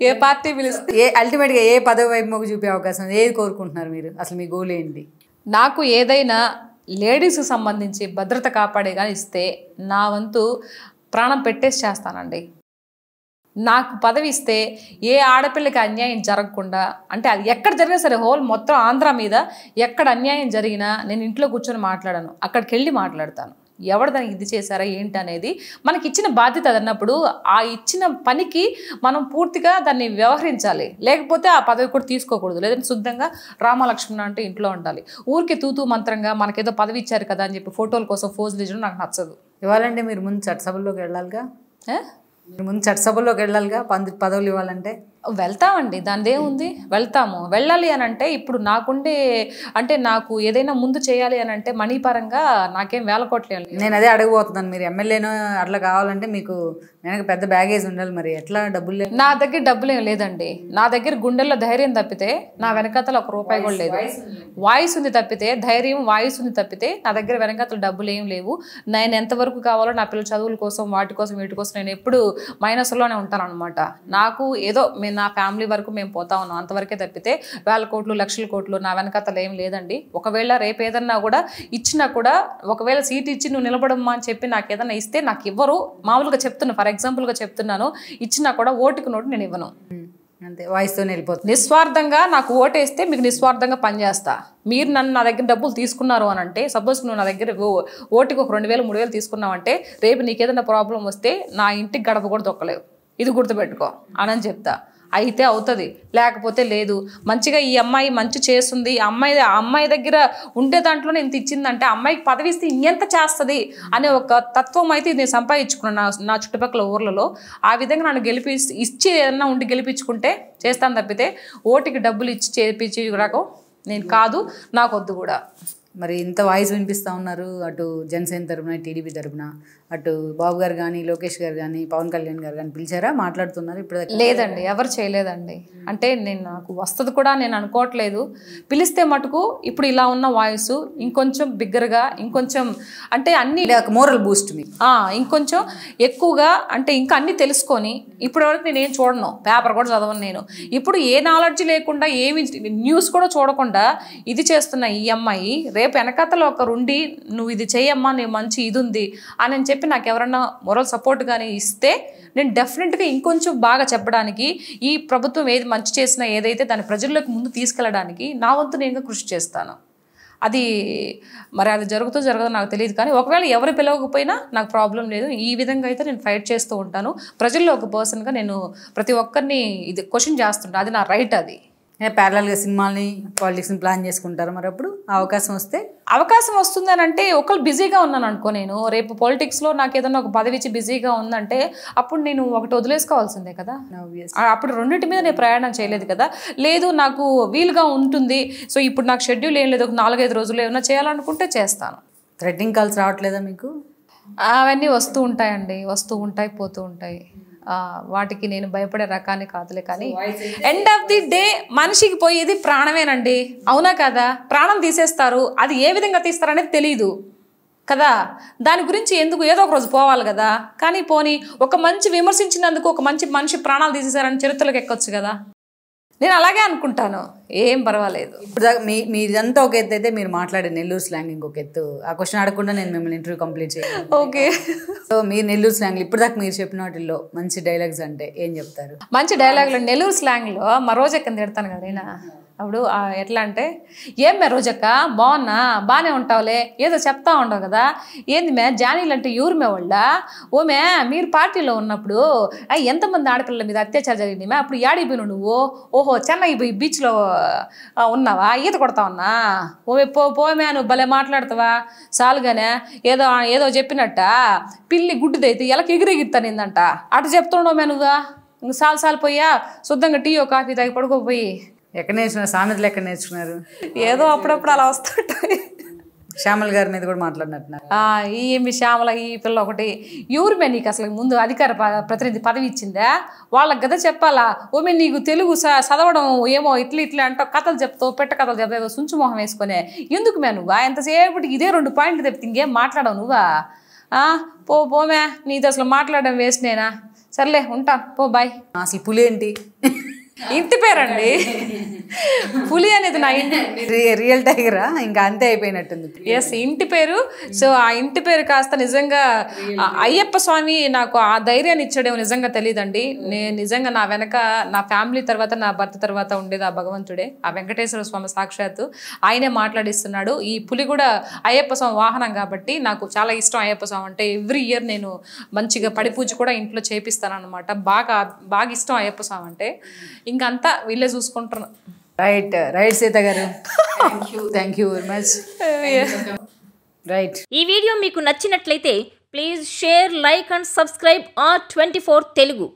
ఏ పార్టీ పిలిస్తే అల్టిమేట్గా ఏ పదవి వైపు మొగ్గు చూపే అవకాశం ఉంది? ఏది కోరుకుంటున్నారు మీరు? అసలు మీ గోల్ ఏంటి? నాకు ఏదైనా లేడీస్కి సంబంధించి భద్రత కాపాడే కానీ ఇస్తే నా వంతు ప్రాణం పెట్టేసి చేస్తానండి. నాకు పదవి ఇస్తే ఏ ఆడపిల్లకి అన్యాయం జరగకుండా, అంటే అది ఎక్కడ జరిగినా సరే, హోల్ మొత్తం ఆంధ్ర మీద ఎక్కడ అన్యాయం జరిగినా నేను ఇంట్లో కూర్చొని మాట్లాడను, అక్కడికి వెళ్ళి మాట్లాడతాను. ఎవరు దానికి ఇది చేశారా ఏంటి అనేది మనకి ఇచ్చిన బాధ్యత అన్నప్పుడు ఆ ఇచ్చిన పనికి మనం పూర్తిగా దాన్ని వ్యవహరించాలి. లేకపోతే ఆ పదవి కూడా తీసుకోకూడదు. లేదంటే శుద్ధంగా రామలక్ష్మణ అంటే ఇంట్లో ఉండాలి. ఊరికి తూతూ మంత్రంగా మనకేదో పదవి ఇచ్చారు కదా అని చెప్పి ఫోటోల కోసం ఫోజులు ఇచ్చడం నాకు నచ్చదు. ఇవ్వాలంటే మీరు ముందు చట్టసభల్లోకి వెళ్ళాలిగా. ముందు చట్టసభల్లోకి వెళ్ళాలిగా పదవులు ఇవ్వాలంటే. వెళ్తామండి, దానిదే ఉంది, వెళ్తాము. వెళ్ళాలి అని అంటే ఇప్పుడు నాకుండే, అంటే నాకు ఏదైనా ముందు చేయాలి అని అంటే మనీ పరంగా నాకేం వేలకోట్లేదు. నేను అదే అడగబోతున్నాను. మీరు ఎమ్మెల్యేనో అట్లా కావాలంటే మీకు వెనక పెద్ద బ్యాగేజ్ ఉండాలి. మరి ఎట్లా డబ్బులు లేదు? నా దగ్గర డబ్బులు ఏం లేదండి. నా దగ్గర గుండెల్లో ధైర్యం తప్పితే నా వెనకాతలు ₹1 కూడా లేదు. వాయిస్ ఉంది తప్పితే, ధైర్యం వాయిస్ ఉంది తప్పితే నా దగ్గర వెనకాతలు డబ్బులు ఏం లేవు. నేను ఎంతవరకు కావాలో నా పిల్లల చదువుల కోసం, వాటి కోసం, వీటి కోసం నేను ఎప్పుడు మైనస్లోనే ఉంటాను అనమాట. నాకు ఏదో నా ఫ్యామిలీ వరకు మేము పోతా ఉన్నాం అంతవరకే తప్పితే వేల కోట్లు, లక్షల కోట్లు నా వెనకాతలు ఏం లేదండి. ఒకవేళ రేపు ఏదన్నా కూడా ఇచ్చినా కూడా, ఒకవేళ సీట్ ఇచ్చి నువ్వు నిలబడమ్మా అని చెప్పి నాకు ఏదన్నా ఇస్తే నాకు ఇవ్వరు. మామూలుగా చెప్తున్నా, ఫర్ ఎగ్జాంపుల్గా చెప్తున్నాను, ఇచ్చినా కూడా ఓటుకు నోటు నేను ఇవ్వను. అంతే, వాయిస్తో వెళ్ళిపోతుంది. నిస్వార్థంగా నాకు ఓటేస్తే మీకు నిస్వార్థంగా పనిచేస్తా. మీరు నన్ను నా దగ్గర డబ్బులు తీసుకున్నారు అని అంటే, సపోజ్ నువ్వు నా దగ్గర ఓటుకు ఒక 2,000, 3,000 తీసుకున్నావు అంటే, రేపు నీకేదైనా ప్రాబ్లం వస్తే నా ఇంటికి గడప కూడా దొక్కలేవు. ఇది గుర్తుపెట్టుకో అని చెప్తా. అయితే అవుతుంది, లేకపోతే లేదు. మంచిగా ఈ అమ్మాయి మంచి చేస్తుంది, అమ్మాయి దగ్గర ఉండే దాంట్లోనే ఇంత ఇచ్చిందంటే అమ్మాయికి పదవి ఇస్తే ఇంకెంత చేస్తుంది అనే ఒక తత్వం అయితే నేను సంపాదించుకున్నాను నా చుట్టుపక్కల ఊర్లలో. ఆ విధంగా నన్ను ఇచ్చి ఏదన్నా ఉండి గెలిపించుకుంటే చేస్తాను తప్పితే ఓటుకి డబ్బులు ఇచ్చి చేపించి రాకు నేను కాదు, నాకు వద్దు కూడా. మరి ఇంత వాయిస్ వినిపిస్తూ ఉన్నారు, అటు జనసేన తరపున, టీడీపీ తరపున, అటు బాబు గారు కానీ, లోకేష్ గారు కానీ, పవన్ కళ్యాణ్ గారు కానీ పిలిచారా, మాట్లాడుతున్నారు? ఇప్పుడు లేదండి, ఎవరు చేయలేదండి. అంటే నాకు వస్తుంది కూడా నేను అనుకోవట్లేదు. పిలిస్తే మటుకు ఇప్పుడు ఇలా ఉన్న వాయిస్ ఇంకొంచెం బిగ్గరగా, ఇంకొంచెం అంటే అన్ని మోరల్ బూస్ట్ మీ ఇంకొంచెం ఎక్కువగా, అంటే ఇంకా అన్ని తెలుసుకొని, ఇప్పటి వరకు నేనేం చూడను, పేపర్ కూడా చదవను నేను. ఇప్పుడు ఏ నాలెడ్జ్ లేకుండా, ఏమి న్యూస్ కూడా చూడకుండా ఇది చేస్తున్న ఈ అమ్మాయి రేపు వెనకతలో ఒకరుండి నువ్వు ఇది చేయమ్మా, నీ మంచి ఇది ఉంది అని చెప్పి నాకు ఎవరన్నా మొరల్ సపోర్ట్ కానీ ఇస్తే నేను డెఫినెట్గా ఇంకొంచెం బాగా చెప్పడానికి, ఈ ప్రభుత్వం ఏది మంచి చేసినా ఏదైతే దాని ప్రజల్లోకి ముందు తీసుకెళ్ళడానికి నా వంతు నేను కృషి చేస్తాను. అది మరి అది జరగదో నాకు తెలియదు. కానీ ఒకవేళ ఎవరు పిలవకపోయినా నాకు ప్రాబ్లం లేదు. ఈ విధంగా అయితే నేను ఫైట్ చేస్తూ ఉంటాను. ప్రజల్లో ఒక పర్సన్గా నేను ప్రతి ఒక్కరిని ఇది క్వశ్చన్ చేస్తుంటాను. అది నా రైట్. అది ప్యారలల్గా సినిమాల్ని పాలిటిక్స్ని ప్లాన్ చేసుకుంటారు మరి అప్పుడు అవకాశం వస్తే? అవకాశం వస్తుందని అంటే ఒకళ్ళు బిజీగా ఉన్నాను అనుకో, నేను రేపు పాలిటిక్స్లో నాకు ఏదైనా ఒక పదవి ఇచ్చి బిజీగా ఉందంటే అప్పుడు నేను ఒకటి వదిలేసుకోవాల్సిందే కదా. అప్పుడు రెండింటి మీద నేను ప్రయాణం చేయలేదు కదా. లేదు నాకు వీలుగా ఉంటుంది, సో ఇప్పుడు నాకు షెడ్యూల్ ఏం లేదు, ఒక 4-5 రోజులు ఏమైనా చేయాలనుకుంటే చేస్తాను. థ్రెటనింగ్ కాల్స్ రావట్లేదా మీకు? అవన్నీ వస్తూ ఉంటాయండి, వస్తూ ఉంటాయి, పోతూ ఉంటాయి. వాటికి నేను భయపడే రకాన్ని కాదులే. కానీ ఎండ్ ఆఫ్ ది డే మనిషికి పోయేది ప్రాణమేనండి, అవునా కదా? ప్రాణం తీసేస్తారు, అది ఏ విధంగా తీస్తారనేది తెలీదు కదా. దాని గురించి ఎందుకు, ఏదో ఒక రోజు పోవాలి కదా. కానీ పోనీ ఒక మంచి విమర్శించినందుకు ఒక మంచి మనిషి ప్రాణాలు తీసేశారని చరిత్రలోకి ఎక్కొచ్చు కదా. నేను అలాగే అనుకుంటాను, ఏం పర్వాలేదు. ఇప్పుడు మీదంతా ఒక ఎత్తు అయితే మీరు మాట్లాడే నెల్లూరు స్లాంగ్ ఇంకొక ఎత్తు. ఆ క్వశ్చన్ అడగకుండా నేను మిమ్మల్ని ఇంటర్వ్యూ కంప్లీట్ చేయాలి. ఓకే, సో మీరు నెల్లూరు స్లాంగ్ ఇప్పుడు దాకా మీరు చెప్పిన వాటిల్లో మంచి డైలాగ్స్ అంటే ఏం చెప్తారు? మంచి డైలాగులు నెల్లూరు స్లాంగ్లో మా రోజక్క తిడతాను కదా నేను. అప్పుడు ఎట్లా అంటే, ఏం మే రోజక్క బాగున్నా, బాగానే ఉంటావులే, ఏదో చెప్తా ఉండవు కదా, ఏంది మే జానీలు అంటే ఎవరు మే వాళ్ళ? ఓమే మీరు పార్టీలో ఉన్నప్పుడు ఎంతమంది ఆడపిల్లల మీద అత్యాచారం జరిగింది మే, అప్పుడు యాడిపోయినావు నువ్వు? ఓహో చెన్నై పోయి బీచ్లో ఉన్నావా, ఈత కొడతా ఉన్నా? ఓమే పోమే నువ్వు భలే మాట్లాడతావా, చాలుగానే ఏదో ఏదో చెప్పినట్ట పిల్లి గుడ్డిదైతే ఎలా ఎగిరెగిస్తానిందంట అటు చెప్తుండవు మే నువ్వా? ఇంక సాలు పోయా శుద్ధంగా టీయో కాఫీ తాగి పడుకోపోయి. ఎక్కడ నేర్చుకున్నారు సామెతలు? ఎక్కడ నేర్చుకున్నారు? ఏదో అప్పుడప్పుడు అలా వస్తుంటాయి. శ్యామల్ గారి మీద కూడా మాట్లాడినట్టున్నారు. ఏమి శ్యామల ఈ పిల్ల ఒకటి ఎవరు మే నీకు అసలు ముందు అధికార ప్రతినిధి పదవి ఇచ్చిందా? వాళ్ళకి కదా చెప్పాలా. ఓమే నీకు తెలుగు చదవడం ఏమో ఇట్లా అంటావు, కథలు చెప్తావు, పెట్ట కథలు చెప్తావు, ఏదో సుంచు మొహం వేసుకునే. ఎందుకు మే నువ్వా ఎంతసేపటికి ఇదే 2 పాయింట్లు చెప్తే ఇంకేం మాట్లాడవు నువ్వా? పోమే నీతో అసలు మాట్లాడడం వేస్ట్ నేనా. సర్లే ఉంటా, పో బాయ్. అసలు పులి ఏంటి? ఇంటి పేరండి, పులి అనేది నా ఇంటి రియల్ టైగరా? ఇంకా అంతే అయిపోయినట్టుంది. ఎస్, ఇంటి పేరు. సో ఆ ఇంటి పేరు కాస్త నిజంగా అయ్యప్ప స్వామి నాకు ఆ ధైర్యాన్ని ఇచ్చాడేమో నిజంగా తెలియదండి. నేను నిజంగా నా వెనక నా ఫ్యామిలీ తర్వాత నా భర్త తర్వాత ఉండేది ఆ భగవంతుడే, ఆ వెంకటేశ్వర స్వామి సాక్షాత్తు ఆయనే మాట్లాడిస్తున్నాడు. ఈ పులి కూడా అయ్యప్ప స్వామి వాహనం కాబట్టి నాకు చాలా ఇష్టం అయ్యప్ప స్వామి అంటే. ఎవ్రీ ఇయర్ నేను మంచిగా పడి పూజ కూడా ఇంట్లో చేపిస్తాను అనమాట. బాగా ఇష్టం అయ్యప్ప స్వామి అంటే. ఇంకంతా వీళ్ళే చూసుకుంటున్నాను. రైట్ సీత గారు, thank you very much. Right, ఈ వీడియో మీకు నచ్చినట్లయితే please share, like and subscribe R24 Telugu.